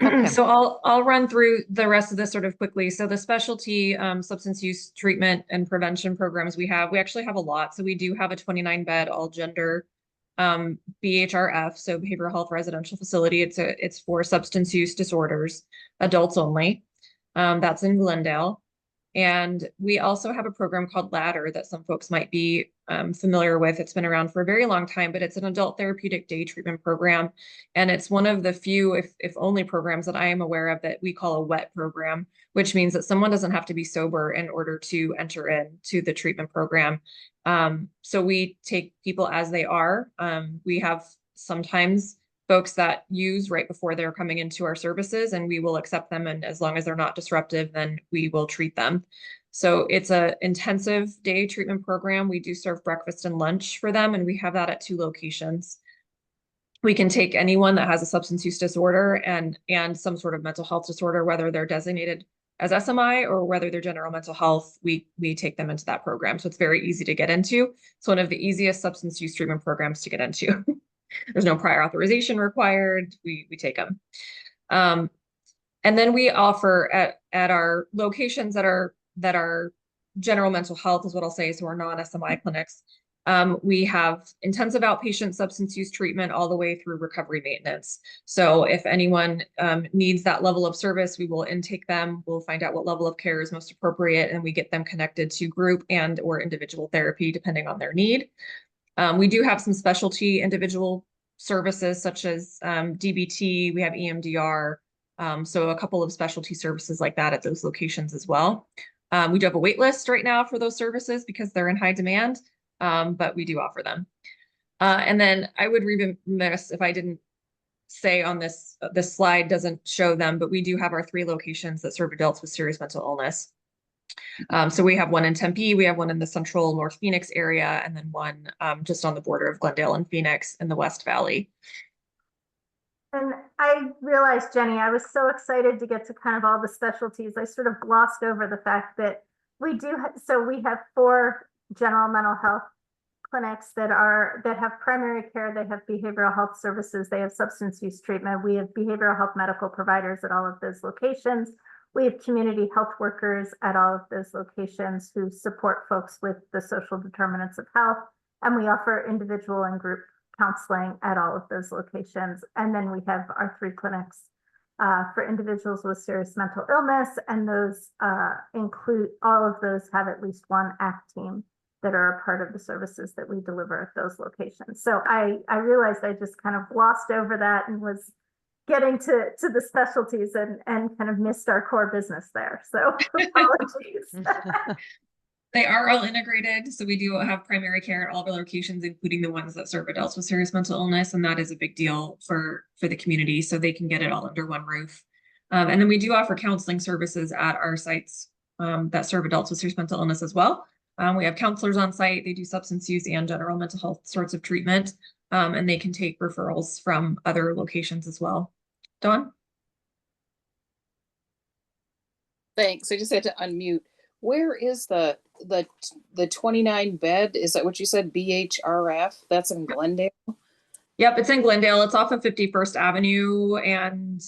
Okay. So I'll run through the rest of this sort of quickly. So the specialty substance use treatment and prevention programs we actually have a lot. So we do have a 29-bed all gender BHRF, so behavioral health residential facility. It's for substance use disorders, adults only. That's in Glendale. And we also have a program called Ladder that some folks might be familiar with. It's been around for a very long time, but it's an adult therapeutic day treatment program. And it's one of the few, if only programs that I am aware of that we call a WET program, which means that someone doesn't have to be sober in order to enter into the treatment program. So we take people as they are. We have sometimes folks that use right before they're coming into our services, and we will accept them. And as long as they're not disruptive, then we will treat them. So it's an intensive day treatment program. We do serve breakfast and lunch for them, and we have that at 2 locations. We can take anyone that has a substance use disorder and some sort of mental health disorder, whether they're designated as SMI or whether they're general mental health, we take them into that program. So it's very easy to get into. It's one of the easiest substance use treatment programs to get into. There's no prior authorization required. We take them. And then we offer at our locations that are general mental health is what I'll say. So we're non-SMI clinics. We have intensive outpatient substance use treatment all the way through recovery maintenance. So if anyone needs that level of service, we will intake them. We'll find out what level of care is most appropriate, and we get them connected to group and or individual therapy depending on their need. We do have some specialty individual services such as DBT, we have EMDR, so a couple of specialty services like that at those locations as well. We do have a wait list right now for those services because they're in high demand, but we do offer them. And then I would be remiss if I didn't say on this slide doesn't show them, but we do have our 3 locations that serve adults with serious mental illness. So we have one in Tempe, we have one in the central North Phoenix area, and then one just on the border of Glendale and Phoenix in the West Valley. And I realized, Jenny, I was so excited to get to kind of all the specialties. I sort of glossed over the fact that we have 4 general mental health clinics that have primary care, they have behavioral health services, they have substance use treatment. We have behavioral health medical providers at all of those locations. We have community health workers at all of those locations who support folks with the social determinants of health. And we offer individual and group counseling at all of those locations. And then we have our 3 clinics for individuals with serious mental illness. And those include, all of those have at least one ACT team that are a part of the services that we deliver at those locations. So I realized I just kind of glossed over that and was getting to the specialties and kind of missed our core business there. So apologies. They are all integrated. So we do have primary care at all of our locations, including the ones that serve adults with serious mental illness. And that is a big deal for the community, so they can get it all under one roof. And then we do offer counseling services at our sites that serve adults with serious mental illness as well. We have counselors on site. They do substance use and general mental health sorts of treatment. And they can take referrals from other locations as well. Dawn? Thanks. I just had to unmute. Where is the 29 bed? Is that what you said? BHRF? That's in Glendale? Yep, it's in Glendale. It's off of 51st Avenue and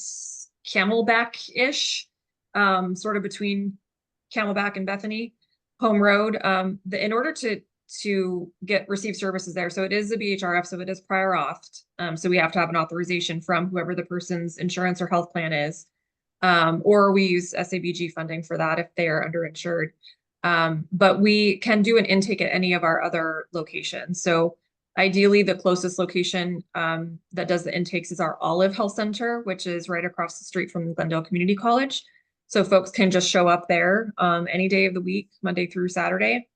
Camelback-ish, sort of between Camelback and Bethany, Home Road. In order to receive services there, so it is the BHRF, so it is prior auth. So we have to have an authorization from whoever the person's insurance or health plan is. Or we use SABG funding for that if they are underinsured. But we can do an intake at any of our other locations. So ideally, the closest location that does the intakes is our Olive Health Center, which is right across the street from Glendale Community College. So folks can just show up there any day of the week, Monday through Saturday,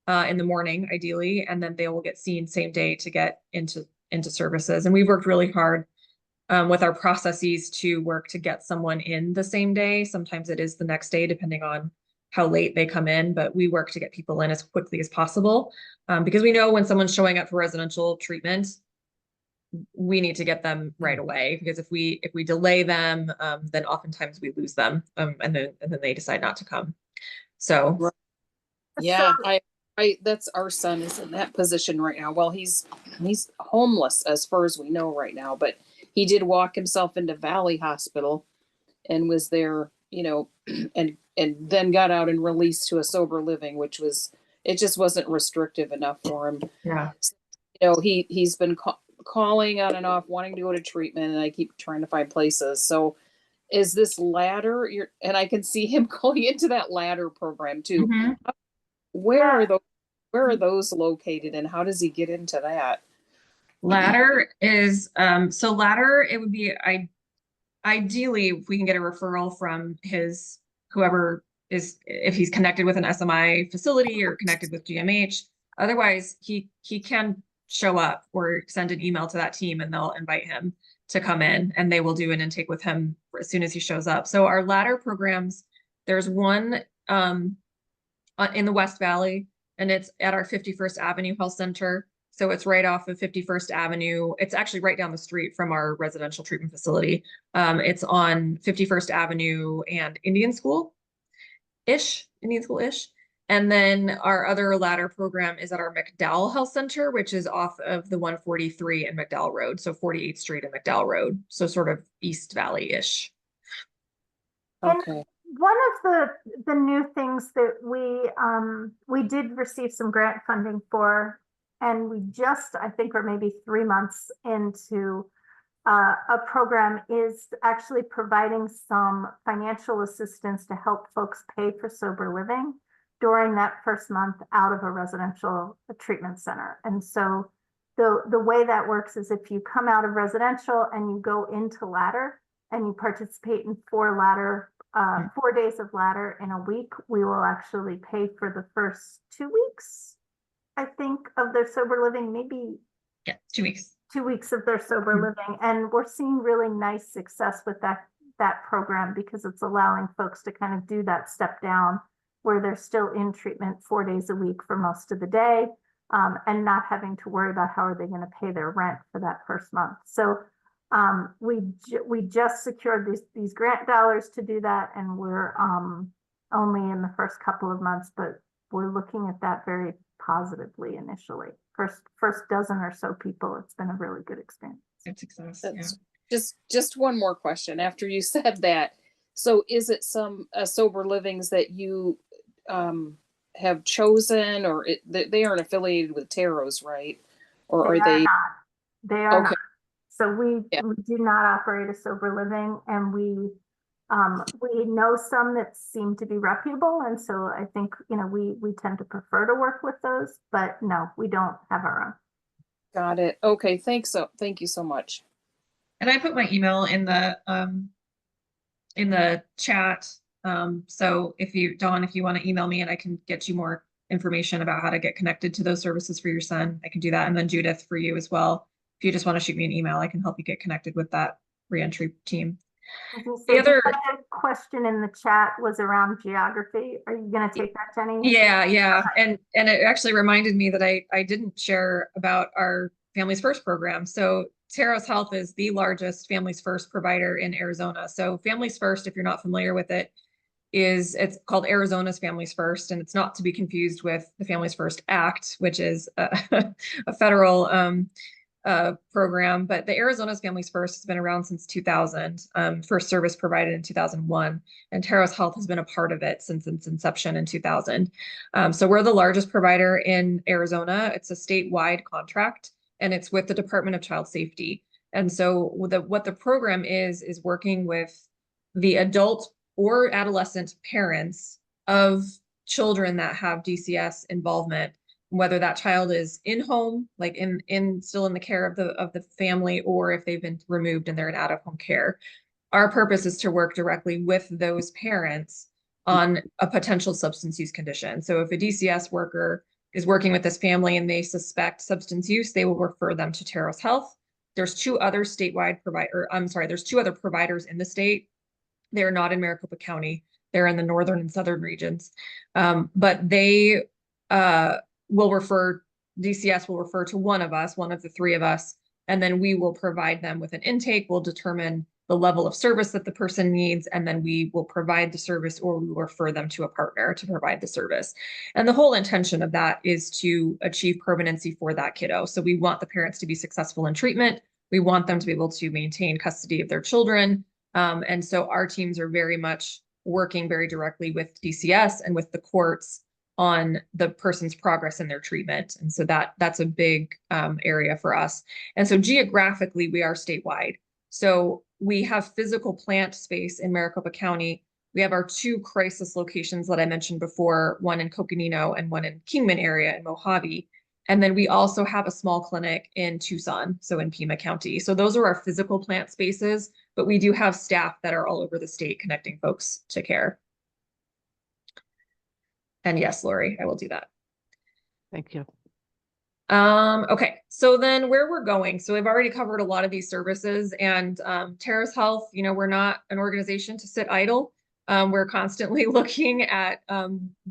in the morning, ideally, and then they will get seen same day to get into services. And we've worked really hard with our processes to work to get someone in the same day. Sometimes it is the next day, depending on how late they come in, but we work to get people in as quickly as possible because we know when someone's showing up for residential treatment, we need to get them right away, because if we delay them, then oftentimes we lose them, and then they decide not to come. So yeah, I that's our son is in that position right now. Well, he's homeless as far as we know right now, but he did walk himself into Valley Hospital and was there, and then got out and released to a sober living, which it just wasn't restrictive enough for him. yeah. He's been calling on and off, wanting to go to treatment, and I keep trying to find places. So is this ladder, and I can see him going into that ladder program too. Mm-hmm. Where are those located, and how does he get into that? Ladder is Ladder, it would be ideally if we can get a referral from whoever is, if he's connected with an SMI facility or connected with GMH. Otherwise, he can show up or send an email to that team and they'll invite him to come in, and they will do an intake with him as soon as he shows up. So our ladder programs, there's one in the West Valley, and it's at our 51st Avenue Health Center. So it's right off of 51st Avenue. It's actually right down the street from our residential treatment facility. It's on 51st Avenue and Indian School-ish. And then our other ladder program is at our McDowell Health Center, which is off of the 143 and McDowell Road. So 48th Street and McDowell Road. So sort of East Valley-ish. Okay. One of the new things that we did receive some grant funding for, and we just, I think, are maybe 3 months into a program, is actually providing some financial assistance to help folks pay for sober living during that first month out of a residential treatment center. And so the way that works is if you come out of residential and you go into ladder and you participate in 4 days of ladder in a week, we will actually pay for the first 2 weeks, I think, of their sober living, maybe 2 weeks. 2 weeks of their sober living. And we're seeing really nice success with that program, because it's allowing folks to kind of do that step down where they're still in treatment 4 days a week for most of the day, and not having to worry about how are they going to pay their rent for that first month. So we just secured these grant dollars to do that, and we're only in the first couple of months, but we're looking at that very positively initially. First dozen or so people, it's been a really good experience. Good success. That's just one more question after you said that. So is it some sober livings that you have chosen, or they aren't affiliated with Terros, right? Or are they? They are okay. not. So we do not operate a sober living, and we know some that seem to be reputable, and so I think we tend to prefer to work with those, but no, we don't have our own. Got it. Okay, thank you so much. And I put my email in the chat. So if you, Dawn, if you want to email me and I can get you more information about how to get connected to those services for your son, I can do that. And then Judith, for you as well. If you just want to shoot me an email, I can help you get connected with that reentry team. The other question in the chat was around geography. Are you going to take that, Jenny? Yeah. And it actually reminded me that I didn't share about our Families First program. So Terros Health is the largest Families First provider in Arizona. So Families First, if you're not familiar with it, it's called Arizona's Families First, and it's not to be confused with the Families First Act, which is a federal program. But the Arizona's Families First has been around since 2000. First service provided in 2001, and Terros Health has been a part of it since its inception in 2000. So we're the largest provider in Arizona. It's a statewide contract, and it's with the Department of Child Safety. And so what the program is working with the adult or adolescent parents of children that have DCS involvement, whether that child is in home, like still in the care of the family, or if they've been removed and they're in out-of-home care. Our purpose is to work directly with those parents on a potential substance use condition. So if a DCS worker is working with this family and they suspect substance use, they will refer them to Terros Health. There's two other there's two other providers in the state. They're not in Maricopa County. They're in the northern and southern regions. But they DCS will refer to one of the three of us, and then we will provide them with an intake. We'll determine the level of service that the person needs, and then we will provide the service, or we will refer them to a partner to provide the service. And the whole intention of that is to achieve permanency for that kiddo. So we want the parents to be successful in treatment. We want them to be able to maintain custody of their children. And so our teams are very much working very directly with DCS and with the courts on the person's progress in their treatment. And so that's a big area for us. And so geographically, we are statewide. So we have physical plant space in Maricopa County. We have our two crisis locations that I mentioned before, one in Coconino and one in Kingman area in Mojave. And then we also have a small clinic in Tucson, so in Pima County. So those are our physical plant spaces, but we do have staff that are all over the state connecting folks to care. And yes, Lori, I will do that. Thank you. Okay, so then where we're going. So we've already covered a lot of these services, and Terros Health, we're not an organization to sit idle. We're constantly looking at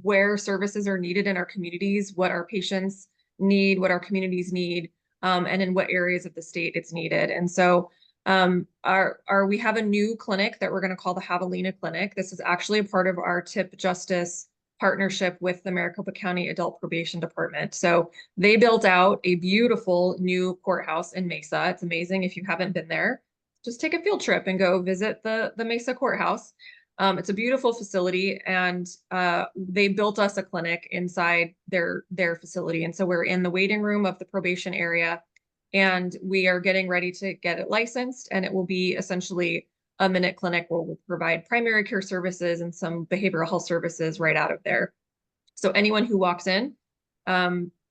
where services are needed in our communities, what our patients need, what our communities need, and in what areas of the state it's needed. And so we have a new clinic that we're going to call the Javelina Clinic. This is actually a part of our TIP Justice partnership with the Maricopa County Adult Probation Department. So they built out a beautiful new courthouse in Mesa. It's amazing. If you haven't been there, just take a field trip and go visit the Mesa courthouse. It's a beautiful facility, and they built us a clinic inside their facility. And so we're in the waiting room of the probation area, and we are getting ready to get it licensed, and it will be essentially a minute clinic where we'll provide primary care services and some behavioral health services right out of there. So anyone who walks in,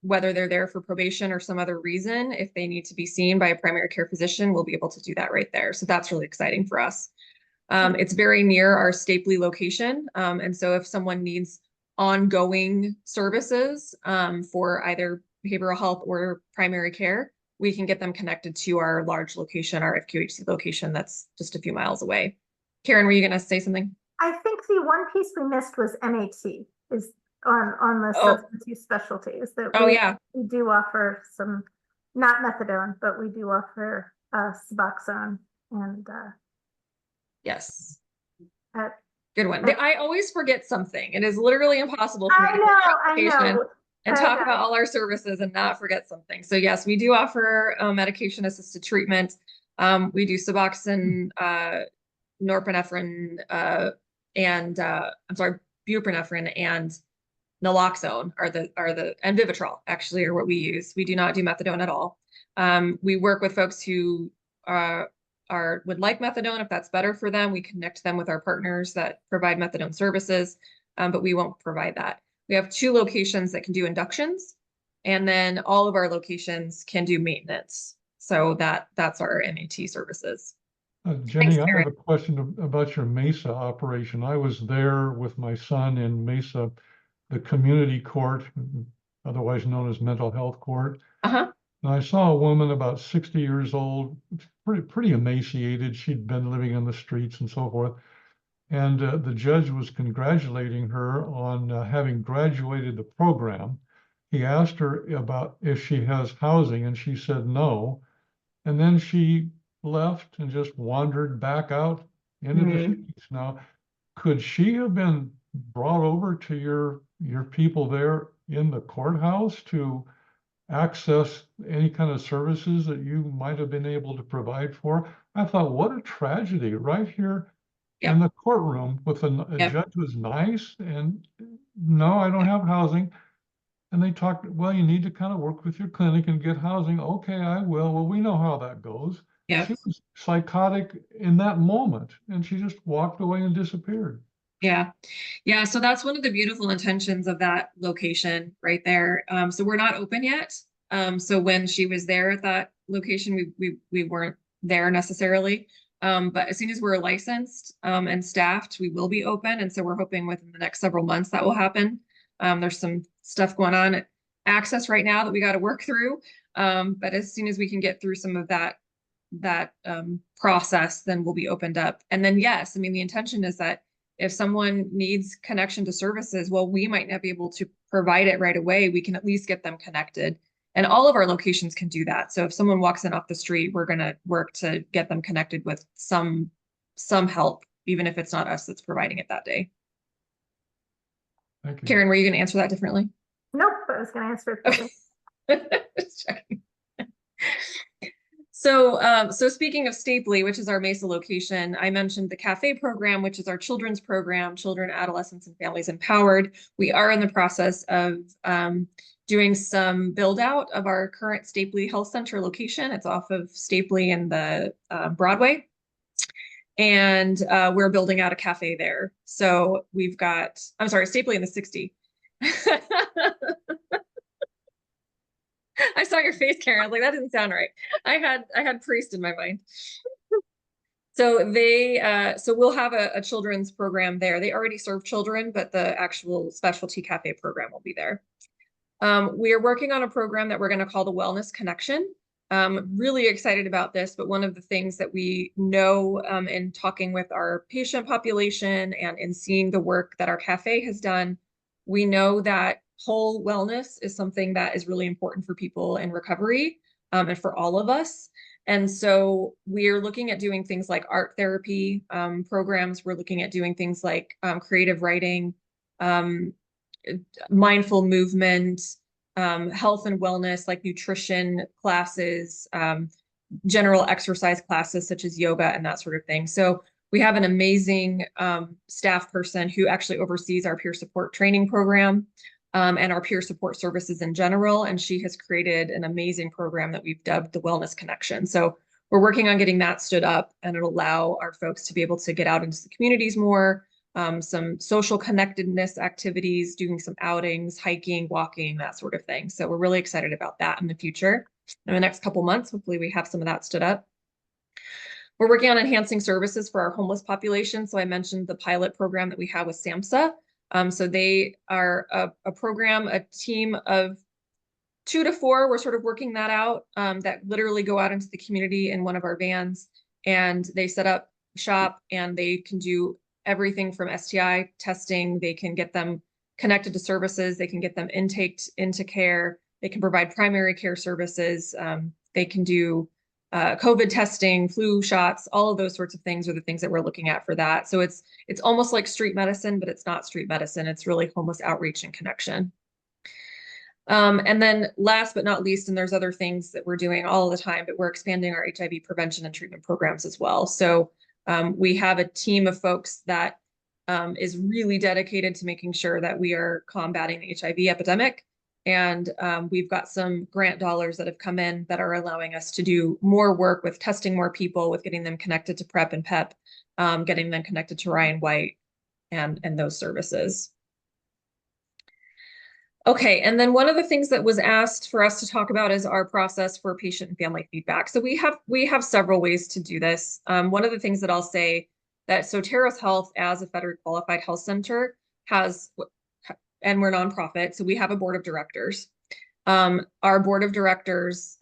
whether they're there for probation or some other reason, if they need to be seen by a primary care physician, we'll be able to do that right there. So that's really exciting for us. It's very near our Stapley location. And so if someone needs ongoing services for either behavioral health or primary care, we can get them connected to our large location, our FQHC location that's just a few miles away. Karen, were you going to say something? I think the one piece we missed was MHC is on the substance use specialties. That we do offer some, not methadone, but we do offer Suboxone and yes. Good one. I always forget something. It is literally impossible for me I know. And talk about all our services and not forget something. So yes, we do offer medication assisted treatment. We do Suboxone, norepinephrine, and buprenorphine and naloxone and Vivitrol actually are what we use. We do not do methadone at all. We work with folks who would like methadone. If that's better for them, we connect them with our partners that provide methadone services, but we won't provide that. We have 2 locations that can do inductions, and then all of our locations can do maintenance. So that's our MAT services. Jenny, Thanks, I have a question about your Mesa operation. I was there with my son in Mesa the community court, otherwise known as mental health court. Uh-huh. And I saw a woman about 60 years old, pretty emaciated. She'd been living on the streets and so forth. And the judge was congratulating her on having graduated the program. He asked her about if she has housing, and she said no. And then she left and just wandered back out into the streets. Now, could she have been brought over to your people there in the courthouse to access any kind of services that you might have been able to provide for? I thought, what a tragedy right here in the courtroom with a judge who's nice and no, I don't have housing. And they talked, well, you need to kind of work with your clinic and get housing. Okay, I will. Well, we know how that goes. Yeah. She was psychotic in that moment and she just walked away and disappeared. Yeah. Yeah. So that's one of the beautiful intentions of that location right there. So we're not open yet. So when she was there at that location, we weren't there necessarily. But as soon as we're licensed and staffed, we will be open. And so we're hoping within the next several months that will happen. There's some stuff going on at Access right now that we got to work through. But as soon as we can get through some of that process, then we'll be opened up. And then, yes, I mean, the intention is that if someone needs connection to services, well, we might not be able to provide it right away. We can at least get them connected. And all of our locations can do that. So if someone walks in off the street, we're going to work to get them connected with some help, even if it's not us that's providing it that day. Thank you. Karen, were you going to answer that differently? Nope, I was going to answer it. Okay. Just checking. So speaking of Stapley, which is our Mesa location, I mentioned the cafe program, which is our children's program, Children, Adolescents, and Families Empowered. We are in the process of doing some build out of our current Stapley Health Center location. It's off of Stapley and the Broadway. And we're building out a cafe there. So we've got, I'm sorry, Stapley in the 60. I saw your face, Karen. I was like, that didn't sound right. I had Priest in my mind. So we'll have a children's program there. They already serve children, but the actual specialty cafe program will be there. We are working on a program that we're going to call the Wellness Connection. Really excited about this, but one of the things that we know in talking with our patient population and in seeing the work that our cafe has done, we know that whole wellness is something that is really important for people in recovery and for all of us. And so we're looking at doing things like art therapy programs. We're looking at doing things like creative writing, mindful movement, health and wellness, like nutrition classes, general exercise classes such as yoga and that sort of thing. So we have an amazing staff person who actually oversees our peer support training program and our peer support services in general. And she has created an amazing program that we've dubbed the Wellness Connection. So we're working on getting that stood up, and it'll allow our folks to be able to get out into the communities more, some social connectedness activities, doing some outings, hiking, walking, that sort of thing. So we're really excited about that in the future. In the next couple months, hopefully we have some of that stood up. We're working on enhancing services for our homeless population. So I mentioned the pilot program that we have with SAMHSA. So they are a program, a team of 2 to 4. We're sort of working that out, that literally go out into the community in one of our vans, and they set up shop, and they can do everything from STI testing. They can get them connected to services. They can get them intaked into care. They can provide primary care services. They can do COVID testing, flu shots, all of those sorts of things are the things that we're looking at for that. So it's almost like street medicine, but it's not street medicine. It's really homeless outreach and connection. And then last but not least, and there's other things that we're doing all the time, but we're expanding our HIV prevention and treatment programs as well. So we have a team of folks that is really dedicated to making sure that we are combating the HIV epidemic. And we've got some grant dollars that have come in that are allowing us to do more work with testing more people, with getting them connected to PrEP and PEP, getting them connected to Ryan White and those services. Okay, and then one of the things that was asked for us to talk about is our process for patient and family feedback. So we have several ways to do this. One of the things that I'll say that, so Terros Health, as a federally qualified health center, has and we're nonprofit, so we have a board of directors. Our board of directors,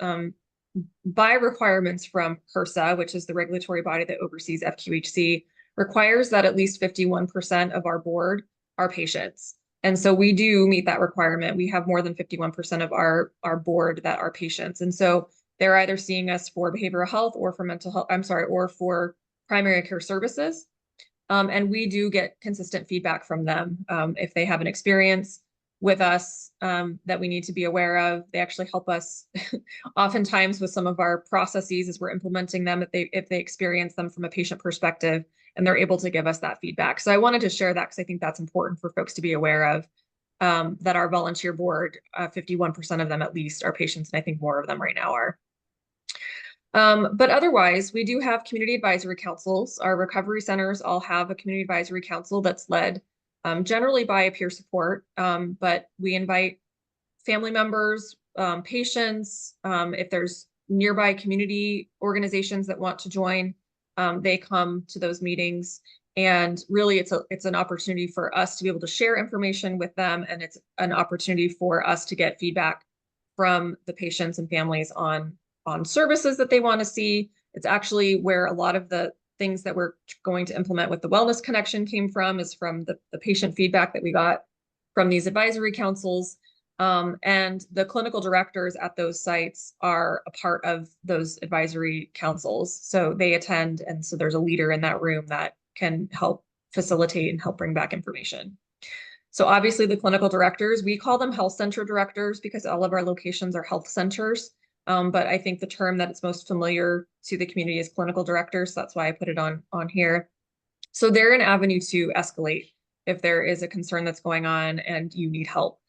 by requirements from HRSA, which is the regulatory body that oversees FQHC, requires that at least 51% of our board are patients. And so we do meet that requirement. We have more than 51% of our board that are patients. And so they're either seeing us for behavioral health or for mental health, or for primary care services. And we do get consistent feedback from them. If they have an experience with us that we need to be aware of, they actually help us oftentimes with some of our processes as we're implementing them, if they experience them from a patient perspective, and they're able to give us that feedback. So I wanted to share that because I think that's important for folks to be aware of, that our volunteer board, 51% of them at least are patients, and I think more of them right now are. But otherwise, we do have community advisory councils. Our recovery centers all have a community advisory council that's led generally by a peer support, but we invite family members, patients, if there's nearby community organizations that want to join, they come to those meetings. And really, it's an opportunity for us to be able to share information with them, and it's an opportunity for us to get feedback from the patients and families on services that they want to see. It's actually where a lot of the things that we're going to implement with the Wellness Connection came from, is from the patient feedback that we got from these advisory councils. And the clinical directors at those sites are a part of those advisory councils. So they attend, and so there's a leader in that room that can help facilitate and help bring back information. So obviously the clinical directors, we call them health center directors because all of our locations are health centers. But I think the term that is most familiar to the community is clinical directors. So that's why I put it on here. So they're an avenue to escalate if there is a concern that's going on and you need help.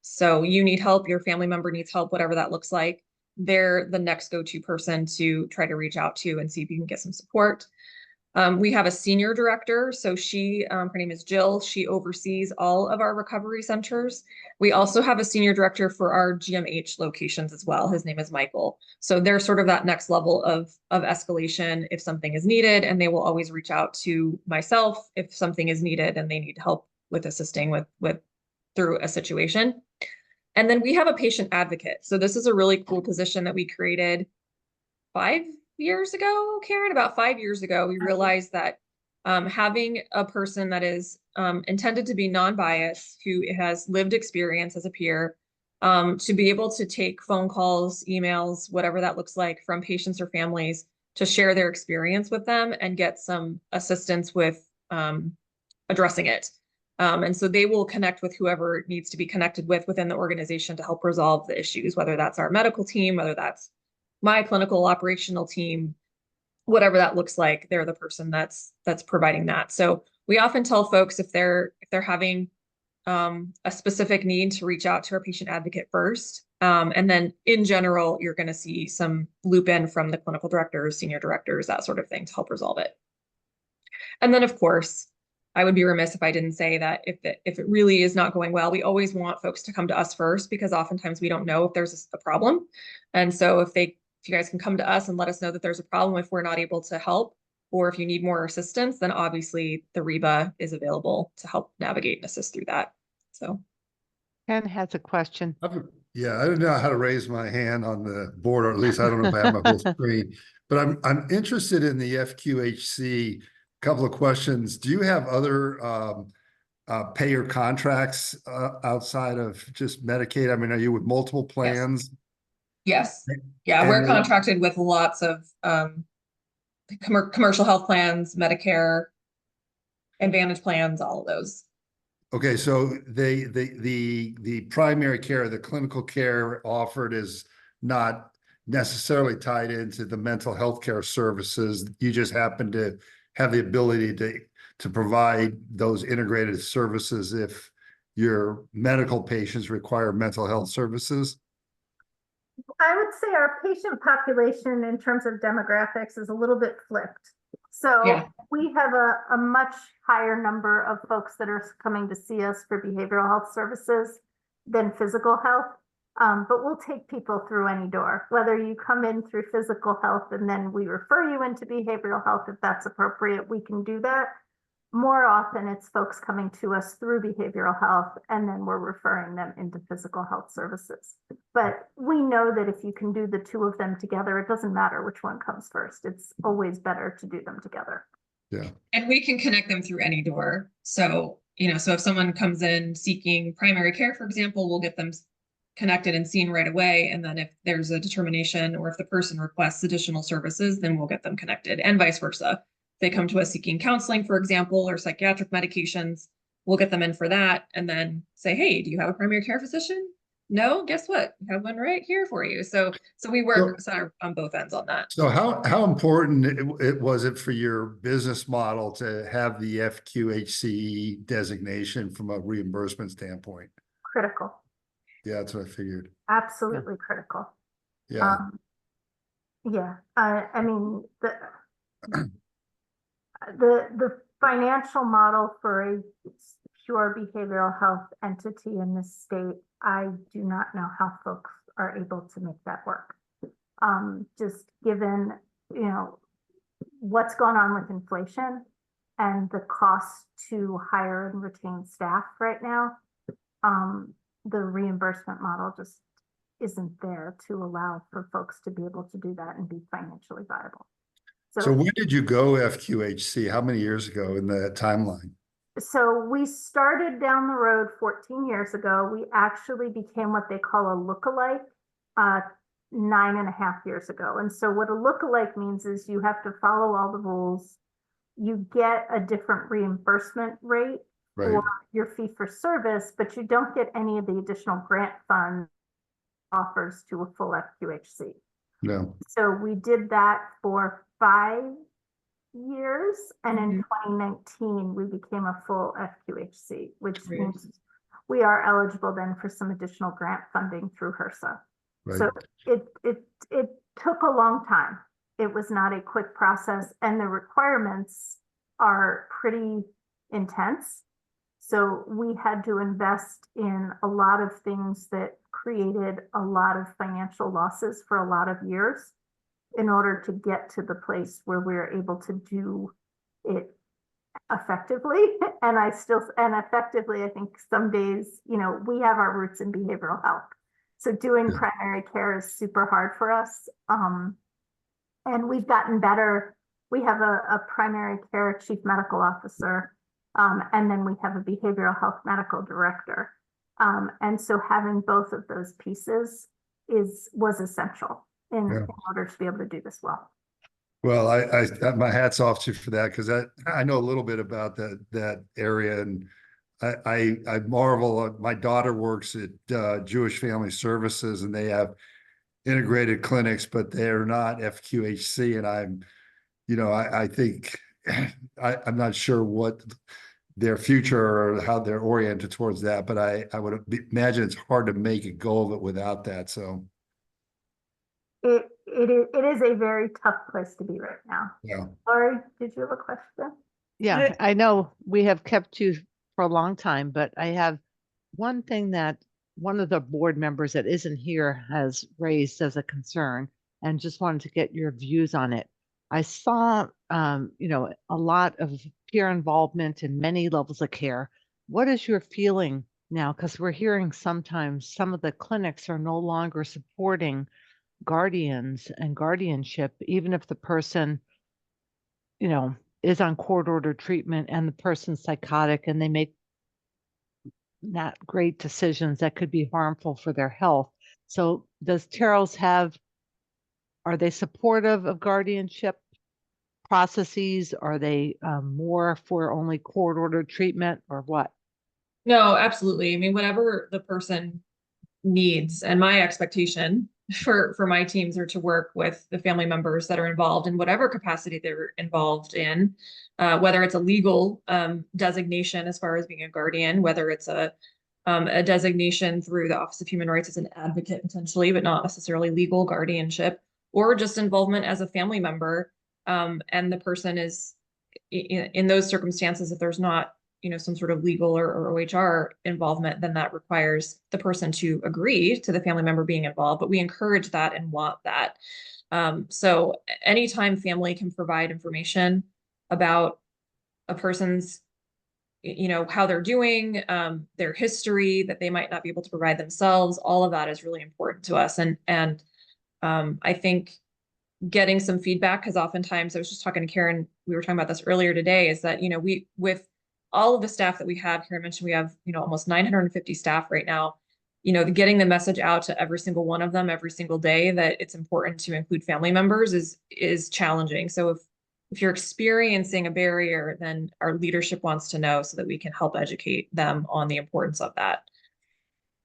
So you need help, your family member needs help, whatever that looks like. They're the next go-to person to try to reach out to and see if you can get some support. We have a senior director. So her name is Jill. She oversees all of our recovery centers. We also have a senior director for our GMH locations as well. His name is Michael. So they're sort of that next level of escalation if something is needed, and they will always reach out to myself if something is needed and they need help with assisting with through a situation. And then we have a patient advocate. So this is a really cool position that we created 5 years ago, Karen, about 5 years ago. We realized that having a person that is intended to be non-biased, who has lived experience as a peer, to be able to take phone calls, emails, whatever that looks like, from patients or families to share their experience with them and get some assistance with addressing it. And so they will connect with whoever needs to be connected with within the organization to help resolve the issues, whether that's our medical team, whether that's my clinical operational team, whatever that looks like. They're the person that's providing that. So we often tell folks if they're having a specific need to reach out to our patient advocate first. And then in general, you're going to see some loop in from the clinical directors, senior directors, that sort of thing to help resolve it. And then of course, I would be remiss if I didn't say that if it really is not going well, we always want folks to come to us first, because oftentimes we don't know if there's a problem. And so if you guys can come to us and let us know that there's a problem if we're not able to help, or if you need more assistance, then obviously the REBA is available to help navigate and assist through that. So Ken has a question. Yeah, I don't know how to raise my hand on the board, or at least I don't know if I have my whole screen, but I'm interested in the FQHC. Couple of questions. Do you have other payer contracts outside of just Medicaid? I mean, are you with multiple plans? Yes. Yeah, we're contracted with lots of commercial health plans, Medicare, Advantage plans, all of those. Okay, so the primary care, the clinical care offered is not necessarily tied into the mental health care services. You just happen to have the ability to provide those integrated services if your medical patients require mental health services? I would say our patient population in terms of demographics is a little bit flipped. So Yeah. we have a much higher number of folks that are coming to see us for behavioral health services than physical health. But we'll take people through any door, whether you come in through physical health and then we refer you into behavioral health, if that's appropriate, we can do that. more often it's folks coming to us through behavioral health, and then we're referring them into physical health services. But we know that if you can do the two of them together, it doesn't matter which one comes first. It's always better to do them together. Yeah. And we can connect them through any door. So, so if someone comes in seeking primary care, for example, we'll get them connected and seen right away. And then if there's a determination or if the person requests additional services, then we'll get them connected, and vice versa. If they come to us seeking counseling, for example, or psychiatric medications, we'll get them in for that and then say, hey, do you have a primary care physician? No, guess what? We have one right here for you. So we work on both ends on that. So how important it was it for your business model to have the FQHC designation from a reimbursement standpoint? Critical. Yeah, that's what I figured. Absolutely critical. Yeah. Yeah. I mean, the financial model for a pure behavioral health entity in this state, I do not know how folks are able to make that work. Just given, what's going on with inflation and the cost to hire and retain staff right now, the reimbursement model just isn't there to allow for folks to be able to do that and be financially viable. So when did you go FQHC? How many years ago in the timeline? So we started down the road 14 years ago. We actually became what they call a lookalike 9.5 years ago. And so what a lookalike means is you have to follow all the rules. You get a different reimbursement rate for your fee for service, but you don't get any of the additional grant fund offers to a full FQHC. No. So we did that for 5 years, and in 2019 we became a full FQHC, which means we are eligible then for some additional grant funding through HRSA. So it took a long time. It was not a quick process, and the requirements are pretty intense. So we had to invest in a lot of things that created a lot of financial losses for a lot of years in order to get to the place where we're able to do it effectively. And effectively, I think some days, we have our roots in behavioral health. So doing primary care is super hard for us. And we've gotten better. We have a primary care chief medical officer, and then we have a behavioral health medical director. And so having both of those pieces was essential in order to be able to do this well. Well, I my hat's off to you for that, because I know a little bit about that area, and I marvel. My daughter works at Jewish Family Services, and they have integrated clinics, but they're not FQHC. And I think I'm not sure what their future or how they're oriented towards that, but I would imagine it's hard to make a go of it without that. So it is a very tough place to be right now. Yeah. Laurie, did you have a question? Yeah, I know we have kept you for a long time, but I have one thing that one of the board members that isn't here has raised as a concern, and just wanted to get your views on it. I saw, a lot of peer involvement in many levels of care. What is your feeling now? Because we're hearing sometimes some of the clinics are no longer supporting guardians and guardianship, even if the person, is on court-ordered treatment and the person's psychotic and they make not great decisions that could be harmful for their health. So does Terros are they supportive of guardianship processes? Are they more for only court-ordered treatment, or what? No, absolutely. I mean, whatever the person needs, and my expectation for my teams are to work with the family members that are involved in whatever capacity they're involved in, whether it's a legal designation as far as being a guardian, whether it's a designation through the Office of Human Rights as an advocate potentially, but not necessarily legal guardianship, or just involvement as a family member. And the person is in those circumstances, if there's not some sort of legal or OHR involvement, then that requires the person to agree to the family member being involved, but we encourage that and want that. So anytime family can provide information about a person's, how they're doing, their history that they might not be able to provide themselves. All of that is really important to us. And I think getting some feedback, because oftentimes I was just talking to Karen, we were talking about this earlier today, is that, we, with all of the staff that we have, Karen mentioned we have, almost 950 staff right now, getting the message out to every single one of them every single day that it's important to include family members is challenging. So if you're experiencing a barrier, then our leadership wants to know so that we can help educate them on the importance of that.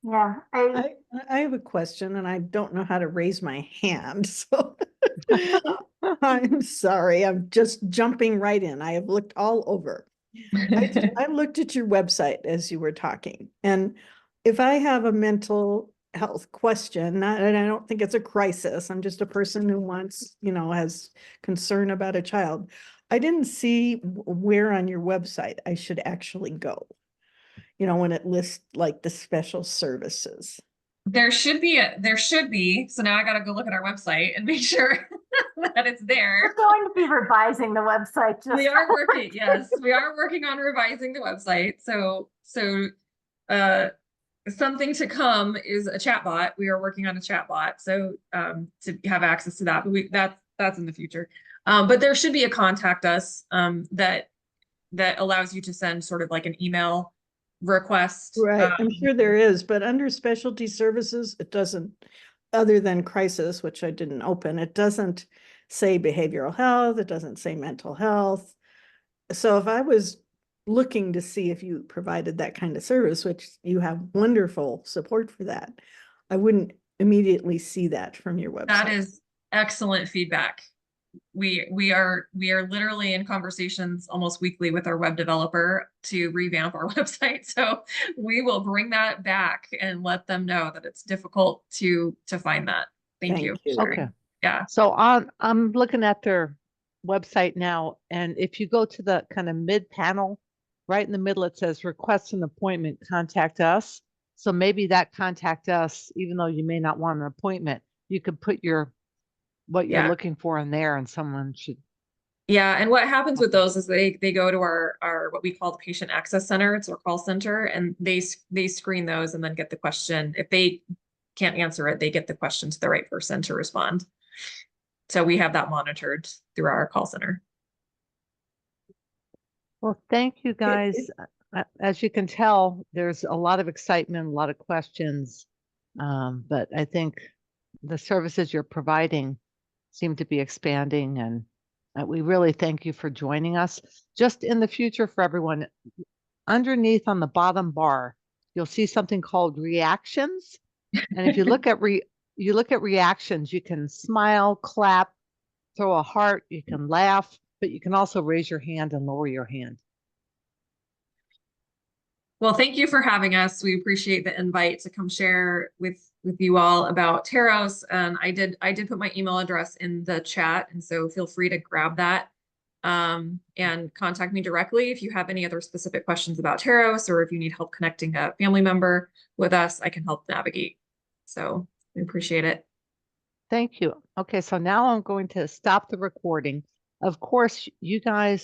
Yeah, I have a question and I don't know how to raise my hand, so I'm sorry, I'm just jumping right in. I have looked all over. I looked at your website as you were talking, and if I have a mental health question, and I don't think it's a crisis, I'm just a person who wants, has concern about a child. I didn't see where on your website I should actually go, when it lists like the special services. There should be. So now I got to go look at our website and make sure that it's there. we're going to be revising the website. We are working, yes, we are working on revising the website. So something to come is a chatbot. We are working on a chatbot. So to have access to that, but that's in the future. But there should be a contact us that allows you to send sort of like an email request. Right, I'm sure there is, but under specialty services, it doesn't, other than crisis, which I didn't open, it doesn't say behavioral health, it doesn't say mental health. So if I was looking to see if you provided that kind of service, which you have wonderful support for that, I wouldn't immediately see that from your website. That is excellent feedback. We are literally in conversations almost weekly with our web developer to revamp our website. So we will bring that back and let them know that it's difficult to find that. Thank you. Okay. Yeah. So I'm looking at their website now, and if you go to the kind of mid panel, right in the middle, it says request an appointment, contact us. So maybe that contact us, even though you may not want an appointment, you could put what you're looking for in there, and someone should. Yeah, and what happens with those is they go to our what we call the patient access center. It's our call center, and they screen those and then get the question. If they can't answer it, they get the question to the right person to respond. So we have that monitored through our call center. Well, thank you guys. As you can tell, there's a lot of excitement, a lot of questions, but I think the services you're providing seem to be expanding, and we really thank you for joining us. Just in the future for everyone, underneath on the bottom bar, you'll see something called reactions. And if you look at reactions, you can smile, clap, throw a heart, you can laugh, but you can also raise your hand and lower your hand. Well, thank you for having us. We appreciate the invite to come share with you all about Terros. I did put my email address in the chat, and so feel free to grab that and contact me directly if you have any other specific questions about Terros, or if you need help connecting a family member with us, I can help navigate. So we appreciate it. Thank you. Okay, so now I'm going to stop the recording. Of course, you guys